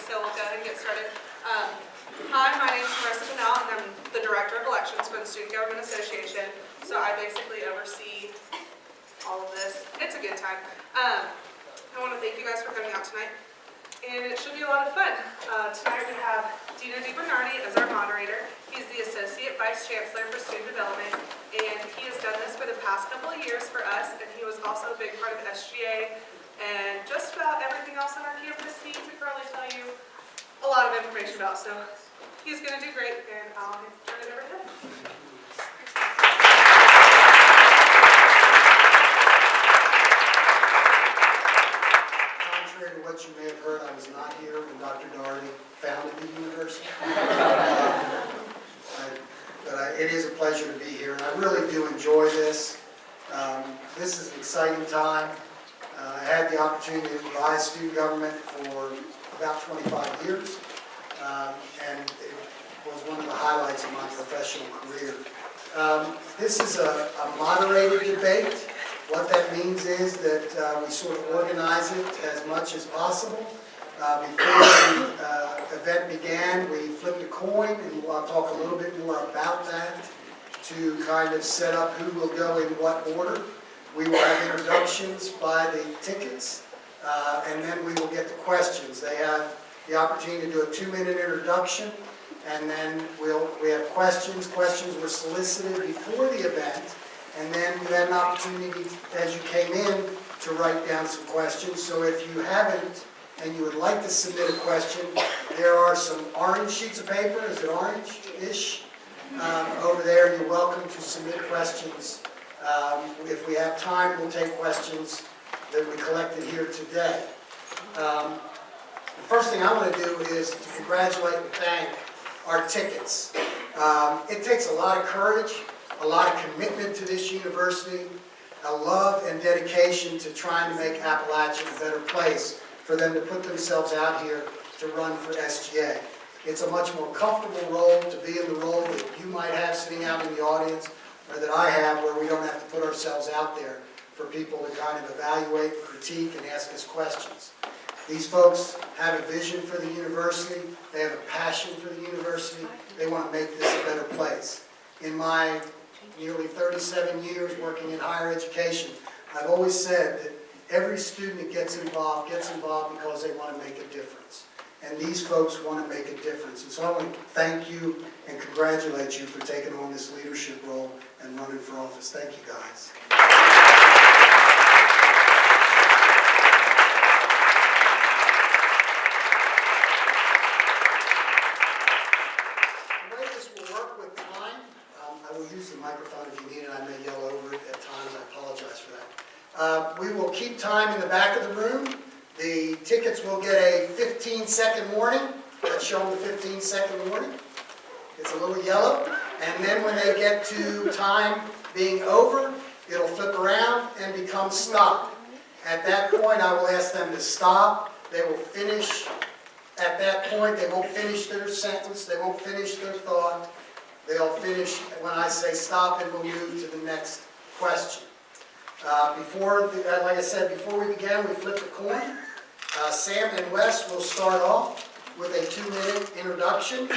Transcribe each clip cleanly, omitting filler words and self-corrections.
so we'll go ahead and get started. Hi, my name is Marissa Bennell, and I'm the Director of Elections for the Student Government Association. So I basically oversee all of this. It's a good time. I want to thank you guys for coming out tonight, and it should be a lot of fun. Tonight we have Dino DiBernardi as our moderator. He's the Associate Vice Chancellor for Student Development, and he has done this for the past couple of years for us, and he was also a big part of SGA and just about everything else on our campus he could probably tell you a lot of information about. So he's going to do great, and I'll turn it over to him. Contrary to what you may have heard, I was not here when Dr. Doherty founded the university. It is a pleasure to be here, and I really do enjoy this. This is an exciting time. I had the opportunity to advise student government for about 25 years, and it was one of the highlights of my professional career. This is a moderated debate. What that means is that we sort of organize it as much as possible. Before the event began, we flipped a coin, and I'll talk a little bit more about that to kind of set up who will go in what order. We will have introductions by the tickets, and then we will get to questions. They have the opportunity to do a 2-minute introduction, and then we have questions. Questions were solicited before the event, and then you had an opportunity, as you came in, to write down some questions. So if you haven't, and you would like to submit a question, there are some orange sheets of paper. Is it orange-ish? Over there, you're welcome to submit questions. If we have time, we'll take questions that we collected here today. The first thing I want to do is to congratulate and thank our tickets. It takes a lot of courage, a lot of commitment to this university, a love and dedication to trying to make Appalachian a better place for them to put themselves out here to run for SGA. It's a much more comfortable role to be in the role that you might have sitting out in the audience, or that I have, where we don't have to put ourselves out there for people to kind of evaluate, critique, and ask us questions. These folks have a vision for the university. They have a passion for the university. They want to make this a better place. In my nearly 37 years working in higher education, I've always said that every student that gets involved because they want to make a difference. And these folks want to make a difference. And so I want to thank you and congratulate you for taking on this leadership role and running for office. Thank you, guys. The way this will work with time, I will use the microphone if you need it. I may yell over it at times. I apologize for that. We will keep time in the back of the room. The tickets will get a 15-second warning. Let's show them the 15-second warning. It's a little yellow. And then when they get to time being over, it'll flip around and become stop. At that point, I will ask them to stop. They will finish. At that point, they won't finish their sentence. They won't finish their thought. They'll finish when I say stop, and we'll move to the next question. Like I said, before we began, we flipped a coin. Sam and Wes will start off with a 2-minute introduction.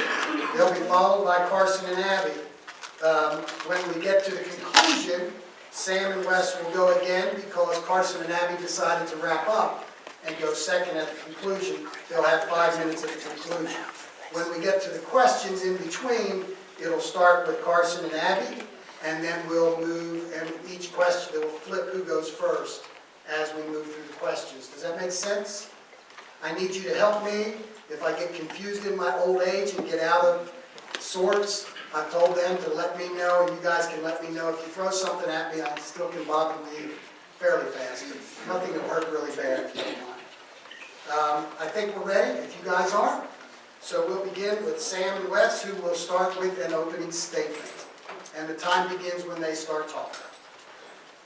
They'll be followed by Carson and Abby. When we get to the conclusion, Sam and Wes will go again because Carson and Abby decided to wrap up and go second at the conclusion. They'll have 5 minutes at the conclusion. When we get to the questions in between, it'll start with Carson and Abby, and then we'll move, and each question, we'll flip who goes first as we move through the questions. Does that make sense? I need you to help me if I get confused in my old age and get out of sorts. I've told them to let me know, and you guys can let me know. If you throw something at me, I still can bob and weave fairly fast, but nothing that hurt really bad if you don't mind. I think we're ready, if you guys are. So we'll begin with Sam and Wes, who will start with an opening statement. And the time begins when they start talking.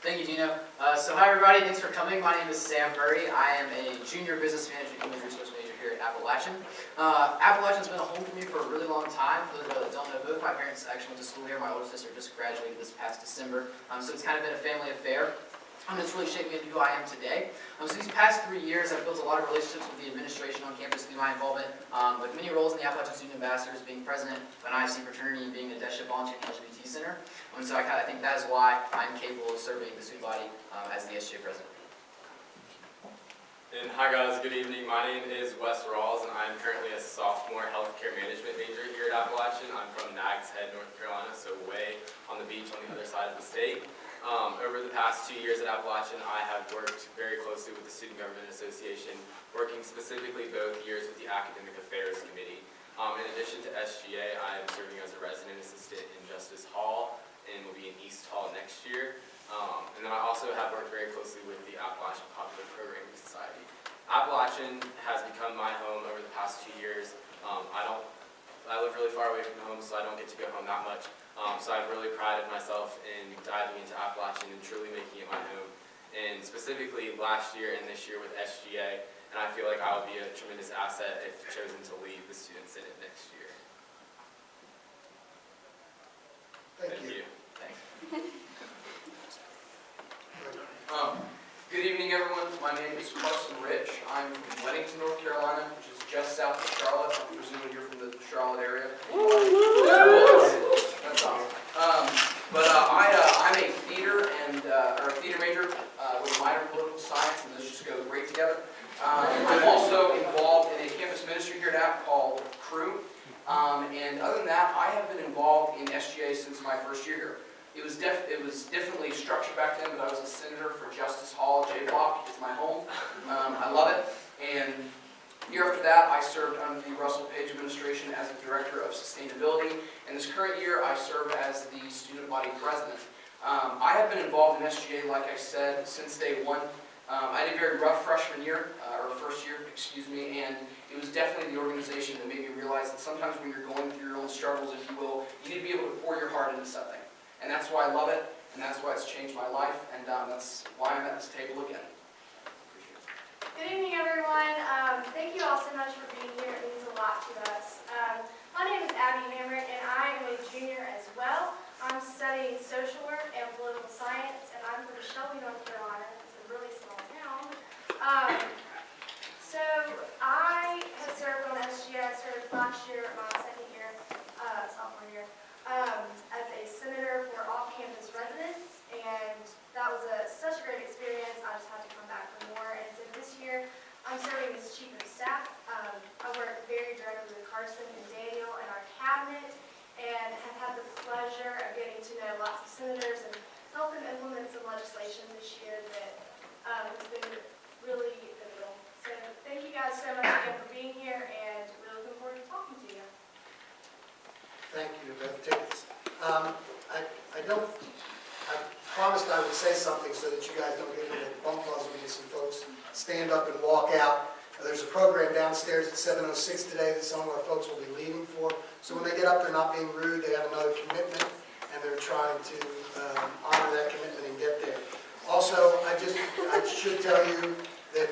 Thank you, Dino. So hi everybody, thanks for coming. My name is Sam Murray. I am a junior business management human resource major here at Appalachian. Appalachian's been a home for me for a really long time. For those that don't know, both my parents actually went to school here. My older sister just graduated this past December. So it's kind of been a family affair. and it's really shaped me into who I am today. So these past 3 years, I've built a lot of relationships with the administration on campus through my involvement with many roles in the Appalachian Student Ambassadors, being president of an IFC fraternity, and being a DESHA volunteer LGBT center. And so I think that is why I'm capable of serving the student body as the SGA president. And hi guys, good evening. My name is Wes Rawls, and I'm currently a sophomore healthcare management major here at Appalachian. I'm from Nags Head, North Carolina, so way on the beach on the other side of the state. Over the past 2 years at Appalachian, I have worked very closely with the Student Government Association, working specifically both years with the Academic Affairs Committee. In addition to SGA, I am serving as a resident assistant in Justice Hall and will be in East Hall next year. And then I also have worked very closely with the Appalachian Popular Programming Society. Appalachian has become my home over the past 2 years. I live really far away from home, so I don't get to go home that much. So I've really prided myself in diving into Appalachian and truly making it my home. And specifically last year and this year with SGA, and I feel like I will be a tremendous asset if chosen to lead the Student Senate next year. Thank you. Thanks. Good evening, everyone. My name is Carson Rich. I'm from Weddington, North Carolina, which is just south of Charlotte. I'm presuming you're from the Charlotte area. That's awesome. I'm a theater or a theater major with a minor in political science, and those just go great together. I'm also involved in a campus ministry here at App called Crew. And other than that, I have been involved in SGA since my first year here. It was differently structured back then, but I was a senator for Justice Hall, J Block. It's my home. I love it. And year after that, I served under the Russell Page administration as the Director of Sustainability. And this current year, I serve as the student body president. I have been involved in SGA, like I said, since day one. I had a very rough freshman year, or first year, excuse me, and it was definitely the organization that made me realize that sometimes when you're going through your own struggles, if you will, you need to be able to pour your heart into something. And that's why I love it, and that's why it's changed my life, and that's why I'm at this table again. Good evening, everyone. Thank you all so much for being here. It means a lot to us. My name is Abby Hamrick, and I am a junior as well. I'm studying social work and political science, and I'm from Shelby, North Carolina. It's a really small town. So I have served on SGA. I served last year, my second year, sophomore year, as a senator for off-campus residents, and that was such a great experience. I just had to come back for more. And so this year, I'm serving as chief of staff. I work very directly with Carson and Daniel and our cabinet, and have had the pleasure of getting to know lots of senators and help them implement some legislation this year that has been really pivotal. So thank you guys so much again for being here, and we're looking forward to talking to you. Thank you to both tickets. I promised I would say something so that you guys don't get into bump fuzz when some folks stand up and walk out. There's a program downstairs at 7:06 today that some of our folks will be leaving for. So when they get up, they're not being rude. They have another commitment, and they're trying to honor that commitment and get there. Also, I should tell you that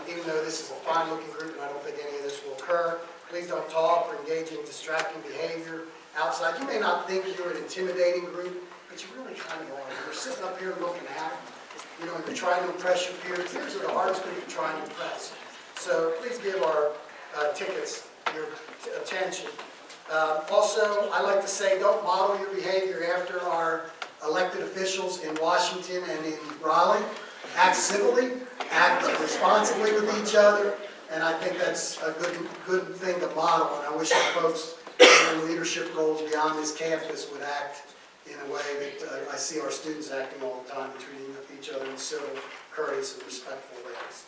even though this is a fine-looking group, and I don't think any of this will occur, please don't talk or engage in distracting behavior outside. You may not think you're an intimidating group, but you really kind of are. You're sitting up here looking at them. You know, you're trying to impress your peers. Peers are the hardest group to try and impress. So please give our tickets your attention. Also, I like to say, don't model your behavior after our elected officials in Washington and in Raleigh. Act civilly, act responsibly with each other, and I think that's a good thing to model. And I wish our folks in leadership roles beyond this campus would act in a way that I see our students acting all the time, treating each other in civil, courteous, and respectful ways.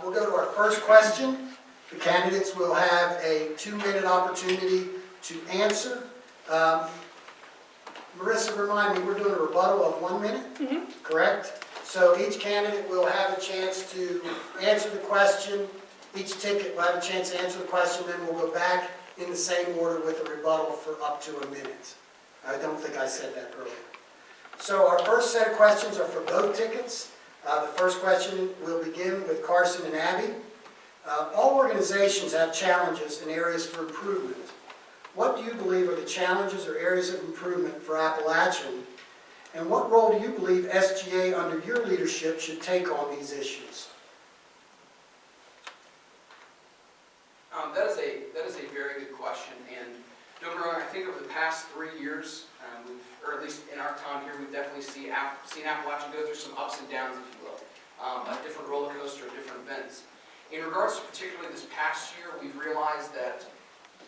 We'll go to our first question. The candidates will have a 2-minute opportunity to answer. Marissa, remind me, we're doing a rebuttal of 1 minute, correct? So each candidate will have a chance to answer the question. Each ticket will have a chance to answer the question, then we'll go back in the same order with a rebuttal for up to 1 minute. I don't think I said that earlier. So our first set of questions are for both tickets. The first question will begin with Carson and Abby. All organizations have challenges and areas for improvement. What do you believe are the challenges or areas of improvement for Appalachian? And what role do you believe SGA under your leadership should take on these issues? That is a very good question, and don't get me wrong, I think over the past 3 years, or at least in our time here, we've definitely seen Appalachian go through some ups and downs, if you will, a different roller coaster of different events. In regards to particularly this past year, we've realized that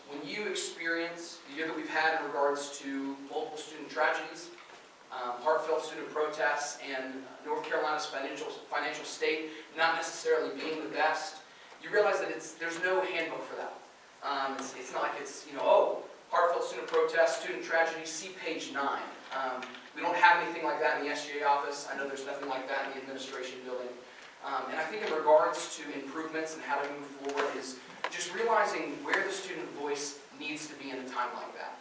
when you experience the year that we've had in regards to multiple student tragedies, heartfelt student protests, and North Carolina's financial state not necessarily being the best, you realize that there's no handbook for that. It's not like it's, heartfelt student protest, student tragedy, see page 9. We don't have anything like that in the SGA office. I know there's nothing like that in the administration building. And I think in regards to improvements and how to move forward is just realizing where the student voice needs to be in a time like that.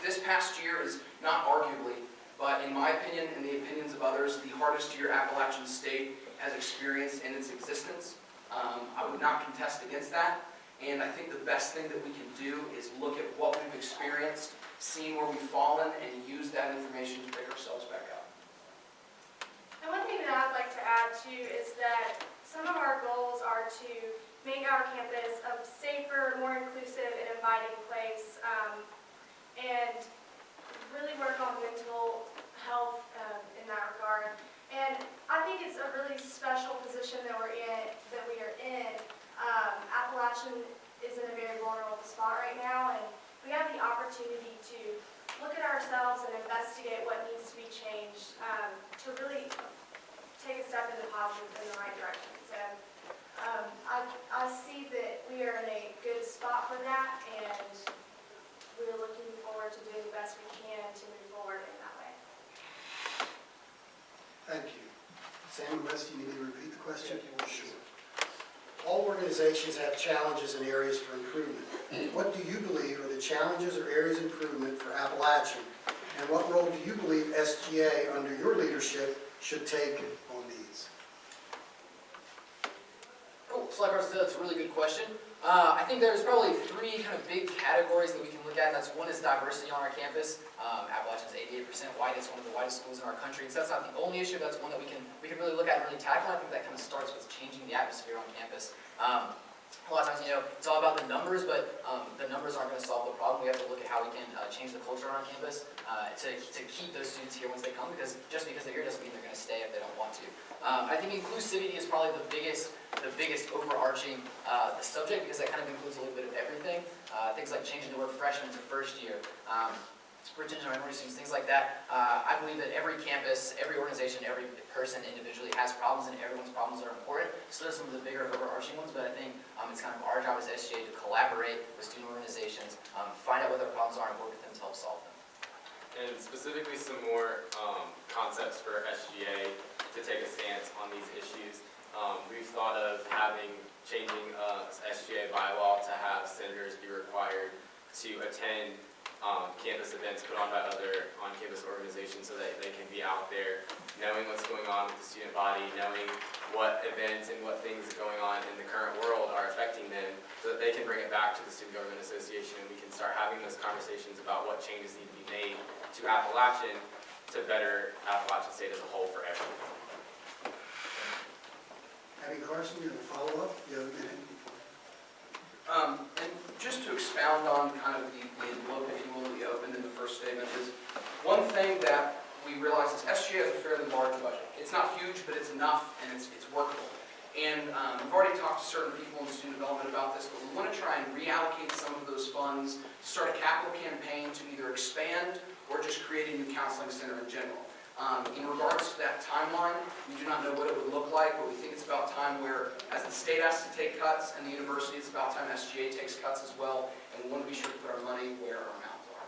This past year is not arguably, but in my opinion and the opinions of others, the hardest year Appalachian State has experienced in its existence. I would not contest against that, and I think the best thing that we can do is look at what we've experienced, seeing where we've fallen, and use that information to pick ourselves back up. And one thing that I'd like to add too is that some of our goals are to make our campus a safer, more inclusive, and inviting place, and really work on mental health in that regard. And I think it's a really special position that we are in. Appalachian is in a very vulnerable spot right now, and we have the opportunity to look at ourselves and investigate what needs to be changed to really take a step in the positive, in the right direction. So I see that we are in a good spot for that, and we're looking forward to doing the best we can to move forward in that way. Thank you. Sam, unless you need me to repeat the question? Sure. All organizations have challenges and areas for improvement. What do you believe are the challenges or areas of improvement for Appalachian? And what role do you believe SGA, under your leadership, should take on these? Cool. So like I said, that's a really good question. I think there's probably 3 kind of big categories that we can look at, and that's one is diversity on our campus. Appalachian's 88% white. It's one of the whitest schools in our country. So that's not the only issue. That's one that we can really look at and really tackle. I think that kind of starts with changing the atmosphere on campus. A lot of times, it's all about the numbers, but the numbers aren't going to solve the problem. We have to look at how we can change the culture on our campus to keep those students here once they come, because just because they're here doesn't mean they're going to stay if they don't want to. I think inclusivity is probably the biggest overarching subject, because that kind of includes a little bit of everything. Things like changing the word freshman to first year. Retention of minority students, things like that. I believe that every campus, every organization, every person individually has problems, and everyone's problems are important. So there's some of the bigger overarching ones, but I think it's kind of our job as SGA to collaborate with student organizations, find out what their problems are, and work with them to help solve them. And specifically some more concepts for SGA to take a stance on these issues. We've thought of changing SGA bylaw to have senators be required to attend campus events put on by other on-campus organizations, so that they can be out there knowing what's going on with the student body, knowing what events and what things are going on in the current world are affecting them, so that they can bring it back to the Student Government Association, and we can start having those conversations about what changes need to be made to Appalachian to better Appalachian State as a whole for everyone. Abby Carson, you have a follow-up? You have a minute. And just to expound on kind of the envelope, if you will, that we opened in the first statement, is one thing that we realize is SGA has a fairly large budget. It's not huge, but it's enough, and it's workable. And we've already talked to certain people in student development about this, but we want to try and reallocate some of those funds to start a capital campaign to either expand or just create a new counseling center in general. In regards to that timeline, we do not know what it would look like, but we think it's about time where, as the state has to take cuts and the university, it's about time SGA takes cuts as well, and we want to be sure to put our money where our mouths are.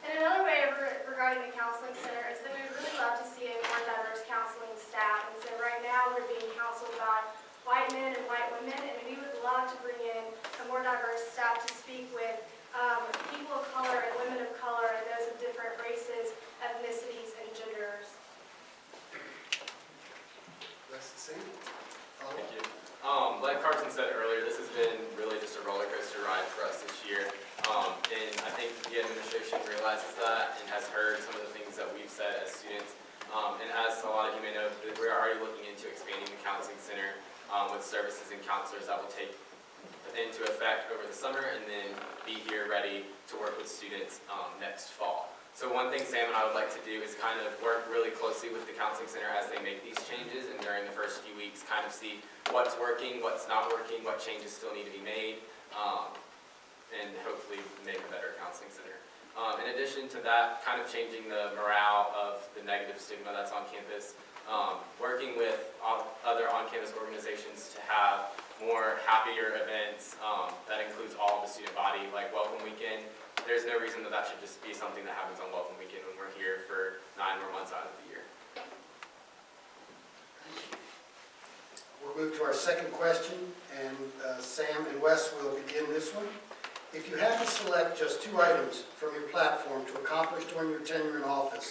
And another way regarding the counseling center is that we would really love to see a more diverse counseling staff. And so right now we're being counseled by white men and white women, and we would love to bring in a more diverse staff to speak with people of color and women of color and those of different races, ethnicities, and genders. That's the same. Thank you. Like Carson said earlier, this has been really just a roller coaster ride for us this year. And I think the administration realizes that and has heard some of the things that we've said as students And as a lot of you may know, we're already looking into expanding the counseling center with services and counselors that will take into effect over the summer and then be here ready to work with students next fall. So one thing Sam and I would like to do is kind of work really closely with the counseling center as they make these changes, and during the first few weeks kind of see what's working, what's not working, what changes still need to be made, and hopefully make a better counseling center. In addition to that, kind of changing the morale of the negative stigma that's on campus, working with other on-campus organizations to have more happier events that includes all of the student body, like Welcome Weekend. There's no reason that that should just be something that happens on Welcome Weekend when we're here for 9 more months out of the year. We'll move to our second question, and Sam and Wes will begin this one. If you had to select just 2 items from your platform to accomplish during your tenure in office,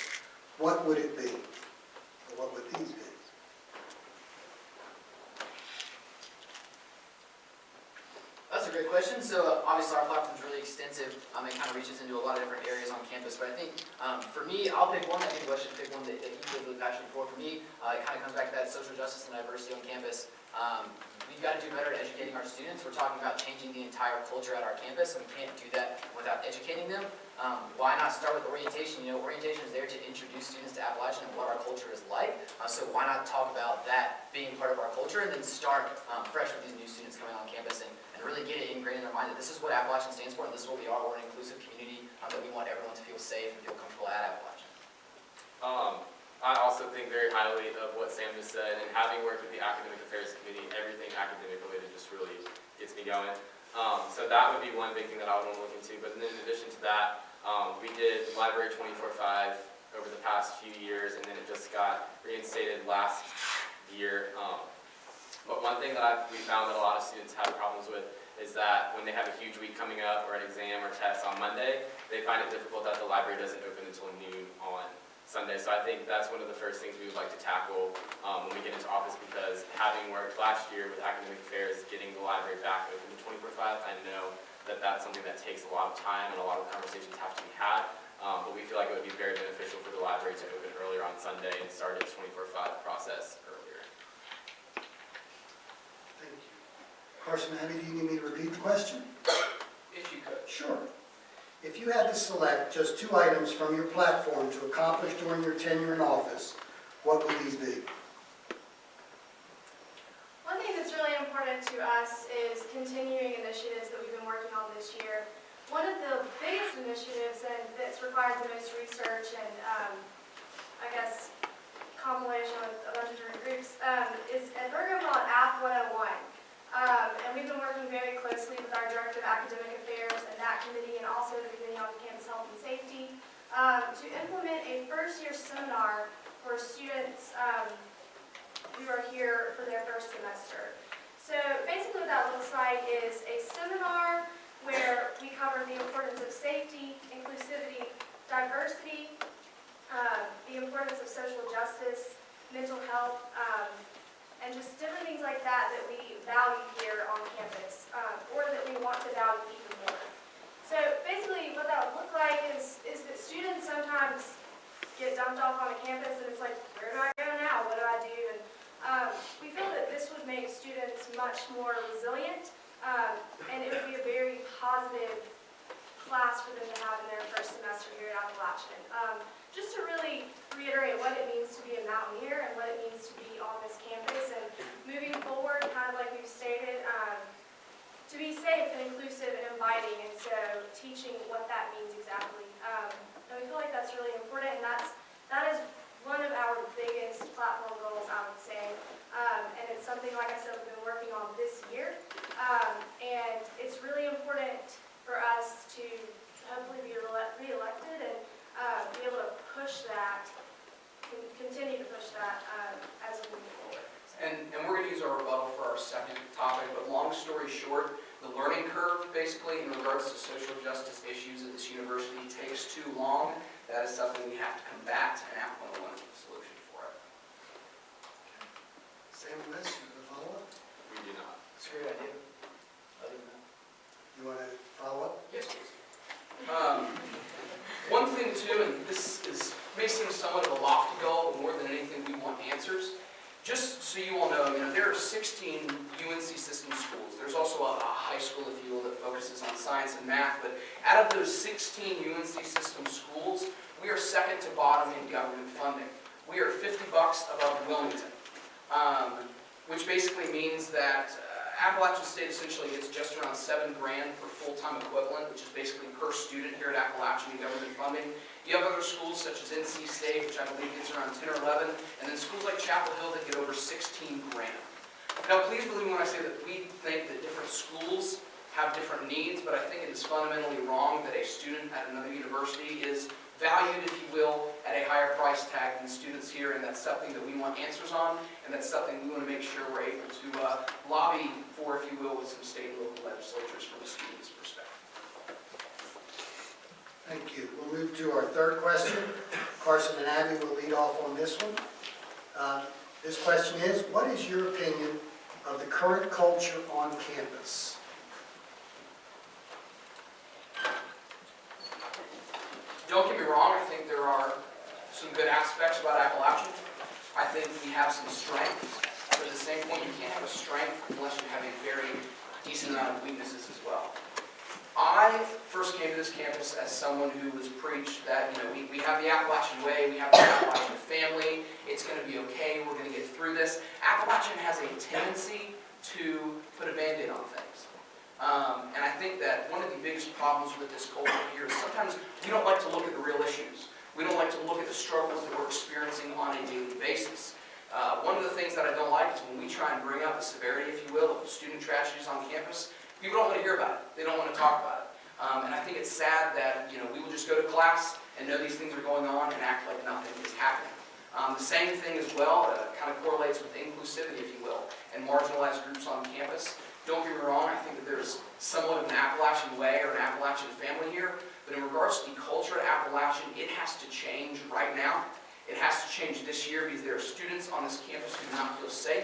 what would it be? Or what would these be? That's a great question. So obviously our platform is really extensive. It kind of reaches into a lot of different areas on campus. But I think for me, I'll pick one. I think Wes should pick one that he feels really passionate for. For me, it kind of comes back to that social justice and diversity on campus. We've got to do better at educating our students. We're talking about changing the entire culture at our campus, and we can't do that without educating them. Why not start with orientation? You know, orientation is there to introduce students to Appalachian and what our culture is like. So why not talk about that being part of our culture and then start fresh with these new students coming on campus and really get it ingrained in their mind that this is what Appalachian stands for and this is what we are. We're an inclusive community, that we want everyone to feel safe and feel comfortable at Appalachian. I also think very highly of what Sam just said, and having worked with the Academic Affairs Committee, everything academic related just really gets me going. So that would be one big thing that I would want to look into. But then in addition to that, we did Library 24/5 over the past few years, and then it just got reinstated last year. But one thing that we found that a lot of students have problems with is that when they have a huge week coming up or an exam or test on Monday, they find it difficult that the library doesn't open until noon on Sunday. So I think that's one of the first things we would like to tackle when we get into office, because having worked last year with academic affairs, getting the library back open to 24/5, I know that that's something that takes a lot of time and a lot of conversations have to be had. But we feel like it would be very beneficial for the library to open earlier on Sunday and start its 24/5 process earlier. Thank you. Carson, Abby, do you need me to repeat the question? If you could. Sure. If you had to select just 2 items from your platform to accomplish during your tenure in office, what would these be? One thing that's really important to us is continuing initiatives that we've been working on this year. One of the biggest initiatives and that's required the most research and I guess compilation with a bunch of different groups is a program called App 101. And we've been working very closely with our Director of Academic Affairs and that committee, and also the Committee on Campus Health and Safety, to implement a first-year seminar for students who are here for their first semester. So basically what that looks like is a seminar where we cover the importance of safety, inclusivity, diversity, the importance of social justice, mental health, and just different things like that that we value here on campus, or that we want to value even more. So basically what that would look like is that students sometimes get dumped off on a campus and it's like, where do I go now? What do I do? And we feel that this would make students much more resilient, and it would be a very positive class for them to have in their first semester here at Appalachian. Just to really reiterate what it means to be a Mountaineer and what it means to be on this campus, and moving forward, kind of like we've stated, to be safe and inclusive and inviting, and so teaching what that means exactly. And we feel like that's really important, and that is one of our biggest platform goals, I would say. And it's something, like I said, we've been working on this year. And it's really important for us to hopefully be re-elected and be able to push that, continue to push that as we move forward. And we're going to use our rebuttal for our second topic, but long story short, the learning curve, basically, in regards to social justice issues at this university takes too long. That is something we have to combat, and App 101 is the solution for it. Sam and Wes, you have a follow-up? We do not. It's a great idea. Other than that. You want to follow up? Yes, please. One thing, too, and this may seem somewhat of a lofty goal, but more that focuses on science and math. But out of those 16 UNC system schools, we are second to bottom in government funding. We are $50 above Wilmington, which basically means that Appalachian State essentially gets just around $7 grand per full-time equivalent, which is basically per student here at Appalachian in government funding. You have other schools such as NC State, which I believe gets around 10 or 11, and then schools like Chapel Hill that get over 16 grand. Now, please believe me when I say that we think that different schools have different needs, but I think it is fundamentally wrong that a student at another university is valued, if you will, at a higher price tag than students here, and that's something that we want answers on, and that's something we want to make sure we're able to lobby for, if you will, with some state and local legislatures from a student's perspective. Thank you. We'll move to our third question. Carson and Abby will lead off on this one. This question is, what is your opinion of the current culture on campus? Don't get me wrong, I think there are some good aspects about Appalachian. I think we have some strengths, but at the same point, you can't have a strength unless you have a very decent amount of weaknesses as well. I first came to this campus as someone who was preached that, we have the Appalachian way, we have the Appalachian family, it's going to be okay, we're going to get through this. Appalachian has a tendency to put a Band-Aid on things. And I think that one of the biggest problems with this culture here is sometimes we don't like to look at the real issues. We don't like to look at the struggles that we're experiencing on a daily basis. One of the things that I don't like is when we try and bring up the severity, if you will, of student tragedies on campus, people don't want to hear about it. They don't want to talk about it. And I think it's sad that we will just go to class and know these things are going on and act like nothing is happening. The same thing as well kind of correlates with inclusivity, if you will, and marginalized groups on campus. Don't get me wrong, I think that there's somewhat of an Appalachian way or an Appalachian family here, but in regards to the culture at Appalachian, it has to change right now. It has to change this year because there are students on this campus who do not feel safe.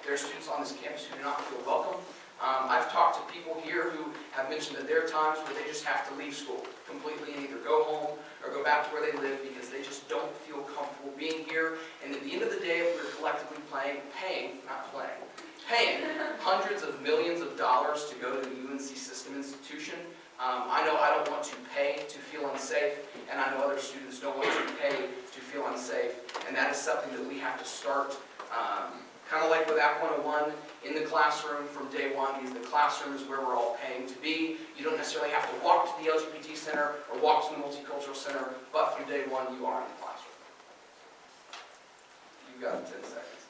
There are students on this campus who do not feel welcome. I've talked to people here who have mentioned that there are times where they just have to leave school completely and either go home or go back to where they live because they just don't feel comfortable being here. And at the end of the day, if we're collectively paying hundreds of millions of dollars to go to a UNC system institution, I know I don't want to pay to feel unsafe, and I know other students don't want to pay to feel unsafe, and that is something that we have to start kind of like with App 101 in the classroom from day one, because the classroom is where we're all paying to be. You don't necessarily have to walk to the LGBT center or walk to the multicultural center, but from day one you are in the classroom. You've got 10 seconds.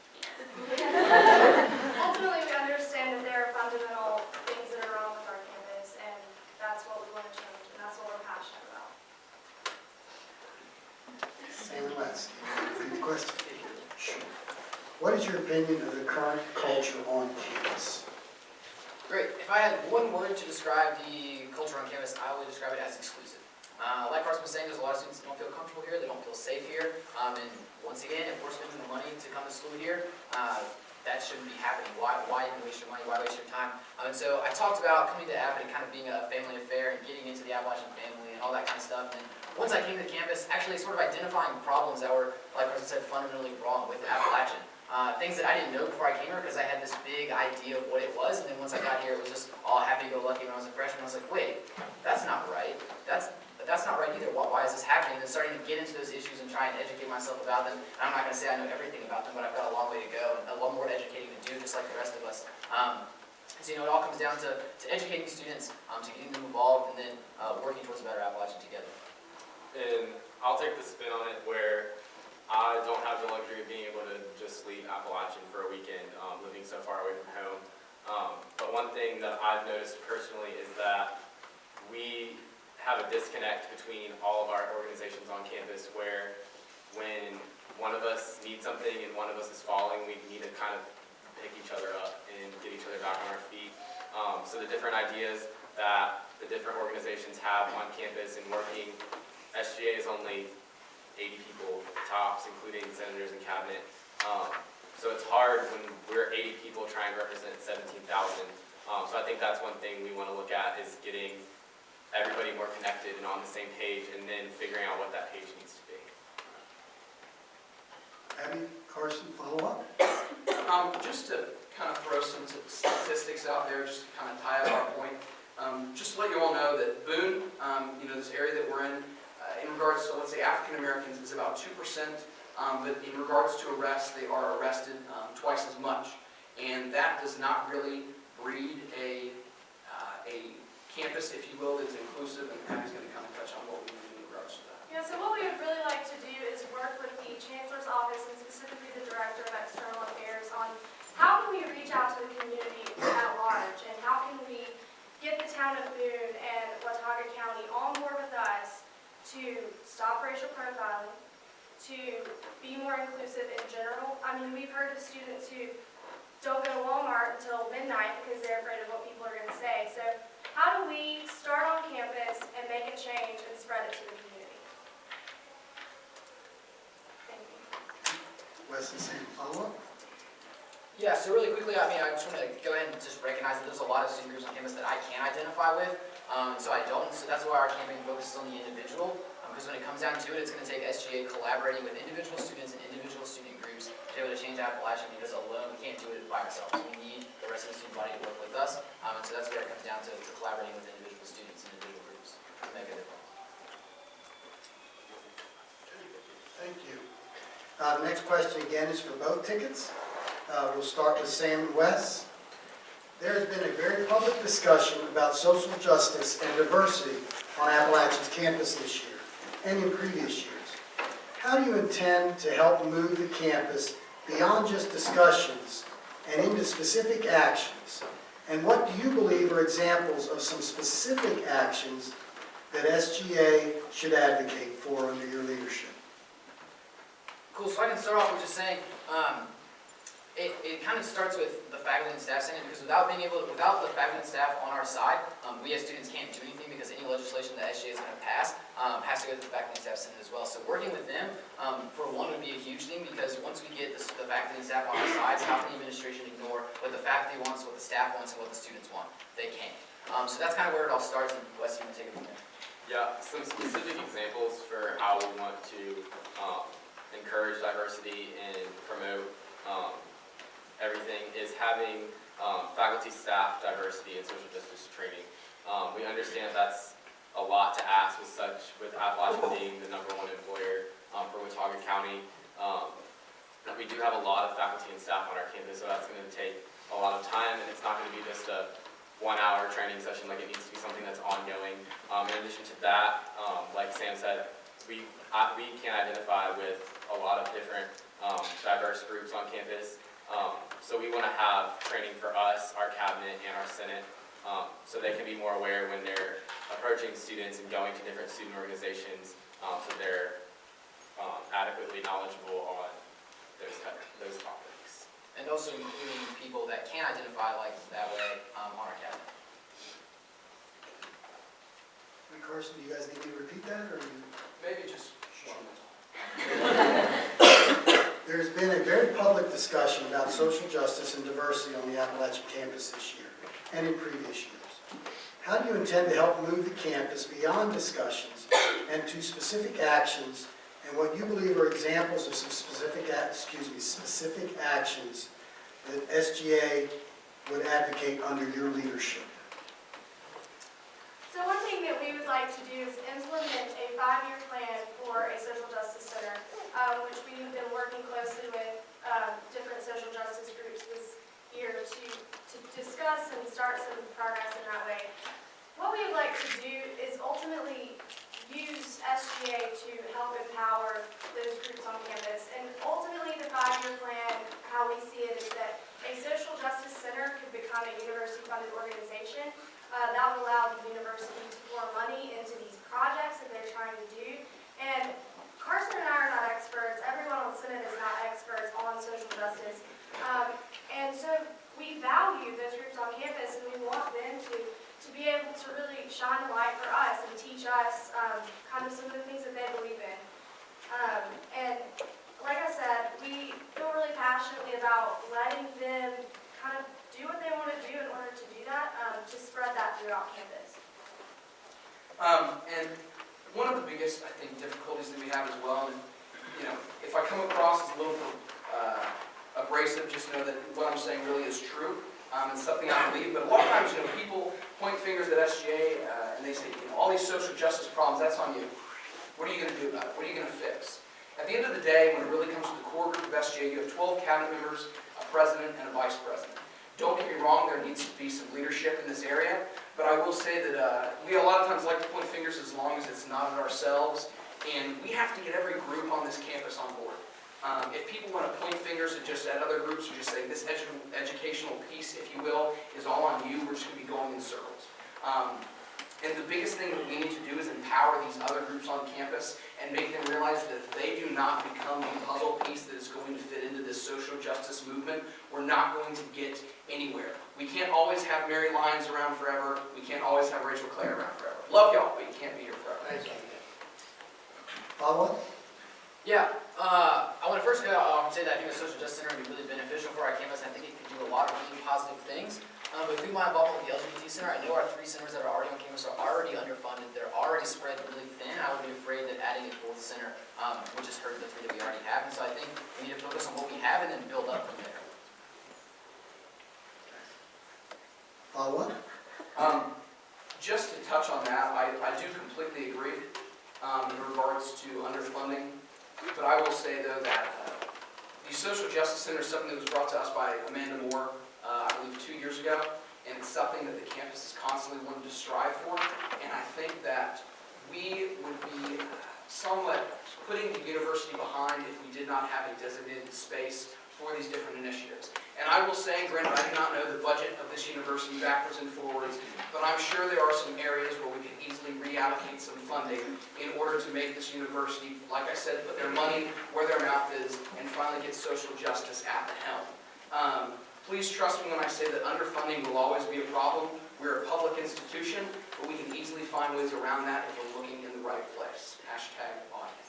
Ultimately, we understand that there are fundamental things that are wrong with our campus, and that's what we want to change, and that's what we're passionate about. Sam West, any question? What is your opinion of the current culture on campus? Great. If I had one word to describe the culture on campus, I would describe it as exclusive. Like Carson was saying, there's a lot of students that don't feel comfortable here, they don't feel safe here, and once again, if we're spending the money to come to school here, that shouldn't be happening. Why even waste your money? Why waste your time? And so I talked about coming to App and kind of being a family affair and getting into the Appalachian family and all that kind of stuff. And once I came to campus, actually sort of identifying problems that were, like Carson said, fundamentally wrong with Appalachian. Things that I didn't know before I came here because I had this big idea of what it was, and then once I got here, it was just all happy-go-lucky when I was a freshman. I was like, wait, that's not right. That's not right either. Why is this happening? And then starting to get into those issues and try and educate myself about them. And I'm not going to say I know everything about them, but I've got a long way to go and a lot more educating to do, just like the rest of us. So it all comes down to educating students, to getting them involved, and then working towards a better Appalachian together. And I'll take the spin on it where I don't have the luxury of being able to just leave Appalachian for a weekend, living so far away from home. But one thing that I've noticed personally is that we have a disconnect between all of our organizations on campus where when one of us needs something and one of us is falling, we need to kind of pick each other up and get each other back on our feet. So the different ideas that the different organizations have on campus and working, SGA is only 80 people tops, including senators and cabinet. So it's hard when we're 80 people trying to represent 17,000. So I think that's one thing we want to look at is getting everybody more connected and on the same page, and then figuring out what that page needs to be. Abby, Carson, follow up? Just to kind of throw some statistics out there, just to kind of tie up our point. Just to let you all know that Boone, this area that we're in regards to, let's say, African Americans, is about 2%, but in regards to arrests, they are arrested twice as much. And that does not really breed a campus, if you will, that's inclusive, and Abby's going to come and touch on what we do in regards to that. Yeah, so what we would really like to do is work with the Chancellor's Office and specifically the Director of External Affairs on how can we reach out to the community at large, and how can we get the town of Boone and Watauga County on board with us to stop racial profiling, to be more inclusive in general. I mean, we've heard of students who don't go to Walmart until midnight because they're afraid of what people are going to say. So how do we start on campus and make a change and spread it to the community? Thank you. Wesley, same follow-up? Yeah, so really quickly, I just want to go ahead and just recognize that there's a lot of student groups on campus that I can't identify with, so I don't. So that's why our campaign focuses on the individual, because when it comes down to it, it's going to take SGA collaborating with individual students and individual student groups to be able to change Appalachian, because alone we can't do it by ourselves. We need the rest of the student body to work with us, and so that's where it comes down to collaborating with individual students and individual groups to make a difference. Thank you. The next question again is for both tickets. We'll start with Sam and Wes. There has been a very public discussion about social justice and diversity on Appalachian's campus this year and in previous years. How do you intend to help move the campus beyond just discussions and into specific actions? And what do you believe are examples of some specific actions that SGA should advocate for under your leadership? Cool, so I can start off with just saying, it kind of starts with the faculty and staff senate, because without the faculty and staff on our side, we as students can't do anything, because any legislation that SGA is going to pass has to go to the faculty and staff senate as well. So working with them, for one, would be a huge thing, because once we get the faculty and staff on our sides, how can the administration ignore what the faculty wants, what the staff wants, and what the students want? They can't. So that's kind of where it all starts, and Wes, you can take it from there. Yeah, some specific examples for how we want to encourage diversity and promote everything is having faculty, staff, diversity, and social justice training. We understand that's a lot to ask with Appalachian being the #1 employer for Watauga County. We do have a lot of faculty and staff on our campus, so that's going to take a lot of time, and it's not going to be just a 1-hour training session. Like, it needs to be something that's ongoing. In addition to that, like Sam said, we can identify with a lot of different diverse groups on campus. So we want to have training for us, our cabinet, and our senate, so they can be more aware when they're approaching students and going to different student organizations, so they're adequately knowledgeable on those topics. And also including people that can identify like that way on our cabinet. And Carson, do you guys need me to repeat that, or you? Maybe just one. There's been a very public discussion about social justice and diversity on the Appalachian campus this year and in previous years. How do you intend to help move the campus beyond discussions and to specific actions, and what you believe are examples of some specific actions that SGA would advocate under your leadership? So one thing that we would like to do is implement a 5-year plan for a social justice center, which we have been working closely with different social justice groups this year to discuss and start some progress in that way. What we would like to do is ultimately use SGA to help empower those groups on campus. And ultimately the 5-year plan, how we see it, is that a social justice center could become a university-funded organization. That will allow the university to pour money into these projects that they're trying to do. And Carson and I are not experts. Everyone on Senate is not experts on social justice. And so we value those groups on campus, and we want them to be able to really shine a light for us and teach us kind of some of the things that they believe in. And like I said, we feel really passionately about letting them kind of do what they want to do in order to do that, to spread that throughout campus. And one of the biggest, I think, difficulties that we have as well, and if I come across as a little abrasive, just know that what I'm saying really is true. It's something I believe, but a lot of times, people point fingers at SGA, and they say, all these social justice problems, that's on you. What are you going to do about it? What are you going to fix? At the end of the day, when it really comes to the core group of SGA, you have 12 cabinet members, a president, and a vice president. Don't get me wrong, there needs to be some leadership in this area, but I will say that we a lot of times like to point fingers as long as it's not at ourselves, and we have to get every group on this campus on board. If people want to point fingers at other groups, or just say this educational piece, if you will, is all on you, we're just going to be going in circles. And the biggest thing that we need to do is empower these other groups on campus and make them realize that if they do not become the puzzle piece that is going to fit into this social justice movement, we're not going to get anywhere. We can't always have Mary Lyons around forever. We can't always have Rachel Clay around forever. Love y'all, but you can't be here forever. Thank you. Follow-up? Yeah, I want to first say that I think the Social Justice Center would be really beneficial for our campus. I think it could do a lot of really positive things. But through my involvement with the LGBT Center, I know our 3 centers that are already on campus are already underfunded. They're already spread really thin. I would be afraid that adding a 4th center would just hurt the 3 that we already have. And so I think we need to focus on what we have and then build up from there. Follow-up? Just to touch on that, I do completely agree in regards to underfunding. But I will say, though, that the Social Justice Center is something that was brought to us by Amanda Moore, I believe 2 years ago, and it's something that the campus is constantly wanting to strive for. And I think that we would be somewhat putting the university behind if we did not have a designated space for these different initiatives. And I will say, granted, I do not know the budget of this university backwards and forwards, but I'm sure there are some areas where we could easily reallocate some funding in order to make this university, like I said, put their money where their mouth is and finally get social justice at the helm. Please trust me when I say that underfunding will always be a problem. We're a public institution, but we can easily find ways around that if we're looking in the right place. #audit.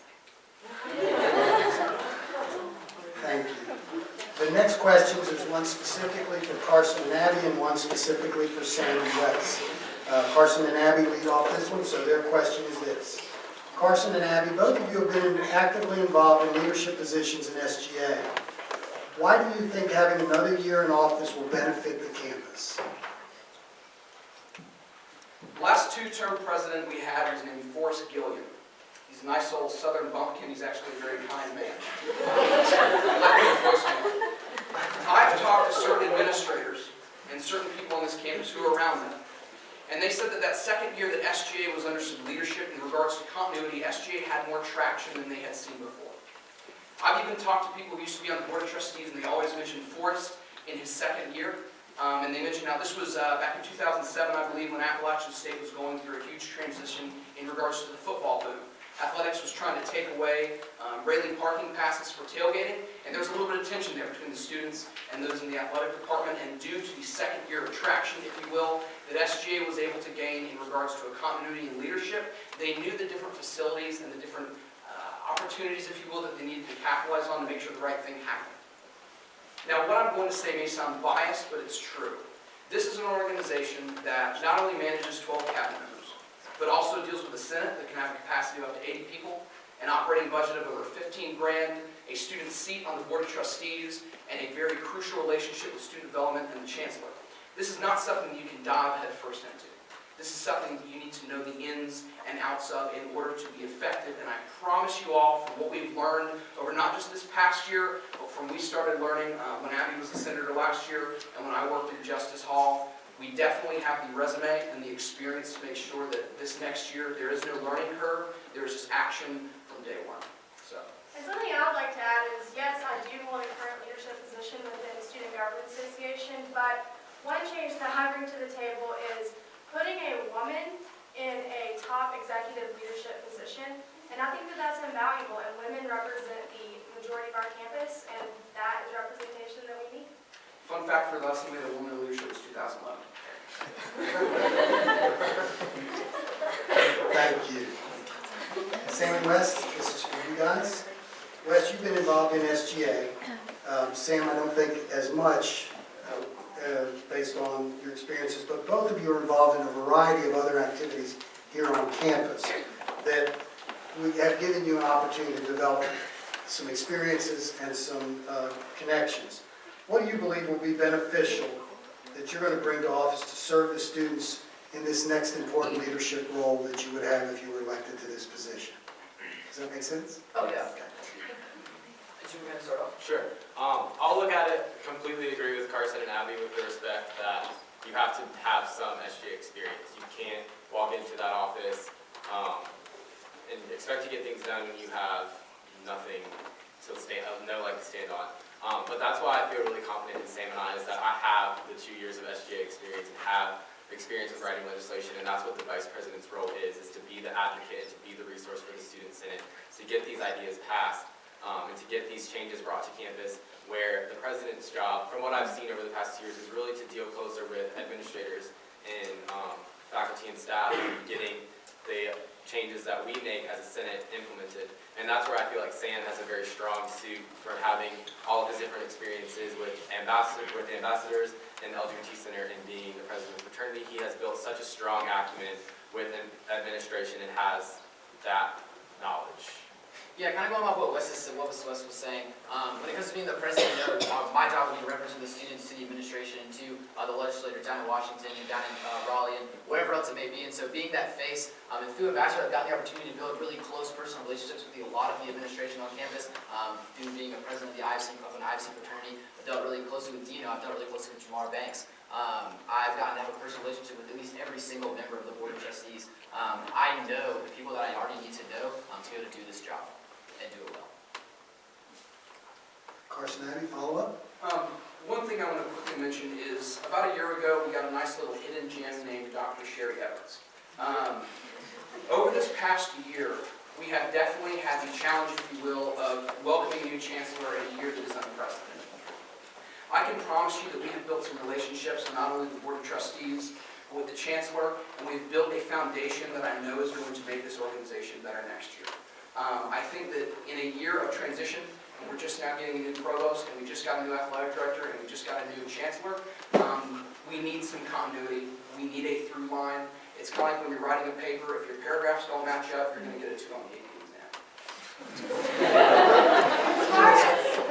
Thank you. The next questions, there's one specifically for Carson and Abby and one specifically for Sam and Wes. Carson and Abby lead off this one, so their question is this. Carson and Abby, both of you have been actively involved in leadership positions in SGA. Why do you think having another year in office will benefit the campus? The last 2-term president we had was named Forrest Gilliam. He's a nice old southern bumpkin. He's actually a very kind man. I've talked to certain administrators and certain people on this campus who are around them. And they said that that second year that SGA was under some leadership in regards to continuity, SGA had more traction than they had seen before. I've even talked to people who used to be on the Board of Trustees, and they always mentioned Forrest in his second year. And they mentioned, now this was back in 2007, I believe, when Appalachian State was going through a huge transition in regards to the football boom. Athletics was trying to take away railing parking passes for tailgating, and there was a little bit of tension there between the students and those in the athletic department, and due to the second year of traction, if you will, that SGA was able to gain in regards to a continuity in leadership, they knew the different facilities and the different opportunities, if you will, that they needed to capitalize on to make sure the right thing happened. Now, what I'm going to say may sound biased, but it's true. This is an organization that not only manages 12 cabinet members, but also deals with a Senate that can have a capacity of up to 80 people, an operating budget of over 15 grand, a student seat on the Board of Trustees, and a very crucial relationship with student development and the Chancellor. This is not something that you can dive headfirst into. This is something that you need to know the ins and outs of in order to be effective, and I promise you all, from what we've learned over not just this past year, but from we started learning when Abby was a senator last year and when I worked in Justice Hall, we definitely have the resume and the experience to make sure that this next year there is no learning curve, there is just action from day one. So. And something I would like to add is, yes, I do hold a current leadership position within the Student Government Association, but one change that I bring to the table is putting a woman in a top executive leadership position, and I think that that's invaluable, and women represent the majority of our campus, and that is representation that we need. Fun fact for the last time we had a woman in leadership was 2011. Thank you. Sam and Wes, this is for you guys. Wes, you've been involved in SGA. Sam, I don't think as much based on your experiences, but both of you are involved in a variety of other activities here on campus that we have given you an opportunity to develop some experiences and some connections. What do you believe will be beneficial that you're going to bring to office to serve the students in this next important leadership role that you would have if you were elected to this position. Does that make sense? Oh, yeah. Okay. Did you want to start off? Sure. I'll look at it, completely agree with Carson and Abby with the respect that you have to have some SGA experience. You can't walk into that office and expect to get things done when you have nothing to no leg to stand on. But that's why I feel really confident in Sam and I, is that I have the 2 years of SGA experience and have experience with writing legislation, and that's what the vice president's role is to be the advocate, to be the resource for the student senate, to get these ideas passed, and to get these changes brought to campus, where the president's job, from what I've seen over the past 2 years, is really to deal closer with administrators and faculty and staff, and getting the changes that we make as a Senate implemented. And that's where I feel like Sam has a very strong suit for having all of his different experiences with the ambassadors and the LGBT Center and being the president of the fraternity. He has built such a strong acumen with administration and has that knowledge. Yeah, kind of going off what Wes was saying. When it comes to being the president, my job would be to represent the students to the administration and to the legislators down in Washington and down in Raleigh and wherever else it may be. And so being that face, and through Ambassador, I've gotten the opportunity to build really close personal relationships with a lot of the administration on campus. Through being a president of the IFC club and IFC fraternity, I've dealt really closely with Dino, I've dealt really closely with Jamar Banks. I've gotten to have a personal relationship with at least every single member of the Board of Trustees. I know the people that I already need to know to be able to do this job and do it well. Carson, Abby, follow up? One thing I want to quickly mention is, about a year ago, we got a nice little hidden gem named Dr. Sherry Evans. Over this past year, we have definitely had the challenge, if you will, of welcoming a new chancellor in a year that is unprecedented. I can promise you that we have built some relationships, not only with the Board of Trustees, but with the chancellor, and we've built a foundation that I know is going to make this organization better next year. I think that in a year of transition, and we're just now getting a new provost, and we just got a new athletic director, and we just got a new chancellor, we need some continuity. We need a through line. It's kind of like when you're writing a paper. If your paragraphs don't match up, you're going to get a 2 on the AP exam.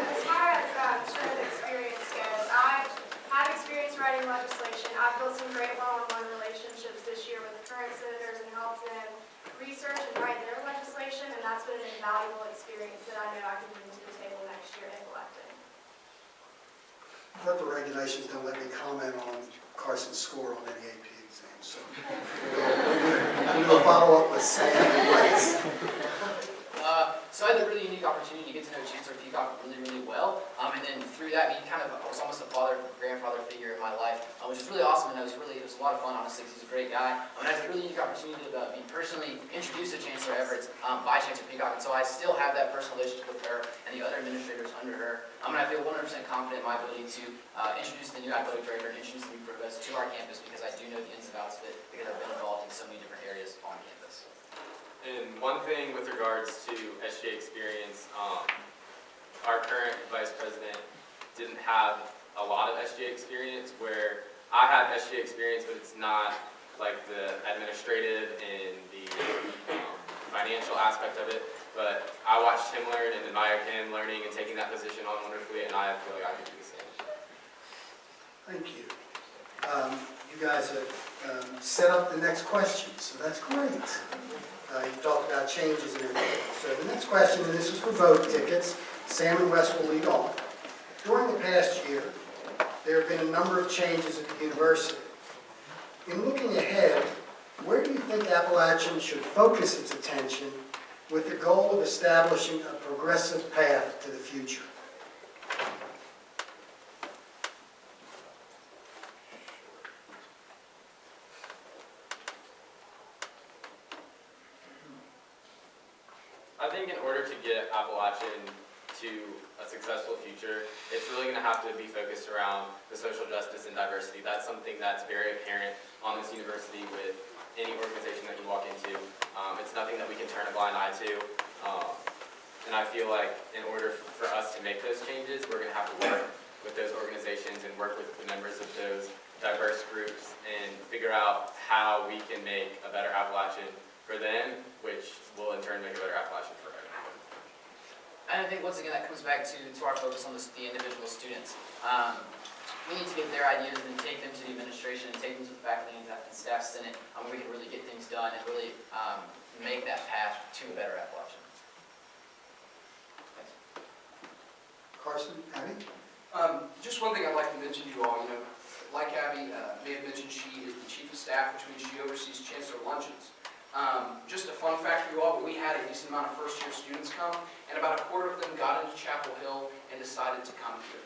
As far as sort of experience goes, I've had experience writing legislation. I've built some great one-on-one relationships this year with the current senators and helped them research and write their legislation, and that's been an invaluable experience that I know I can bring to the table next year if elected. But the regulations don't let me comment on Carson's score on any AP exam, so I'm going to follow up with Sam and Wes. So I had the really unique opportunity to get to know Chancellor Peacock really, really well. And then through that, he kind of was almost a father, grandfather figure in my life, which is really awesome. And it was a lot of fun, honestly, because he's a great guy. And I had a really unique opportunity to be personally introduced to Chancellor Everett by Chancellor Peacock. And so I still have that personal relationship with her and the other administrators under her. And I feel 100% confident in my ability to introduce the new athletic director and introduce the new provost to our campus, because I do know the ins and outs of it, because I've been involved in so many different areas on campus. And one thing with regards to SGA experience, our current vice president didn't have a lot of SGA experience, where I have SGA experience, but it's not like the administrative and the financial aspect of it. But I watched him learn and admired him learning and taking that position on wonderfully, and I feel like I can do the same. Thank you. You guys have set up the next question, so that's great. You talked about changes and everything. So the next question, and this is for vote tickets, Sam and Wes will lead off. During the past year, there have been a number of changes at the university. In looking ahead, where do you think Appalachian should focus its attention with the goal of establishing a progressive path to the future? I think in order to get Appalachian to a successful future, it's really going to have to be focused around the social justice and diversity. That's something that's very apparent on this university with any organization that you walk into. It's nothing that we can turn a blind eye to. And I feel like in order for us to make those changes, we're going to have to work with those organizations and work with the members of those diverse groups and figure out how we can make a better Appalachian for them, which will in turn make a better Appalachian for everyone. And I think once again that comes back to our focus on the individual students. we need to get their ideas and take them to the administration and take them to the faculty and staff senate, where we can really get things done and really make that path to a better Appalachian. Thanks. Carson, Abby? Just one thing I'd like to mention to you all, like Abby may have mentioned, she is the chief of staff, which means she oversees chancellor luncheons. Just a fun fact for you all, but we had a decent amount of first-year students come, and about a quarter of them got into Chapel Hill and decided to come here,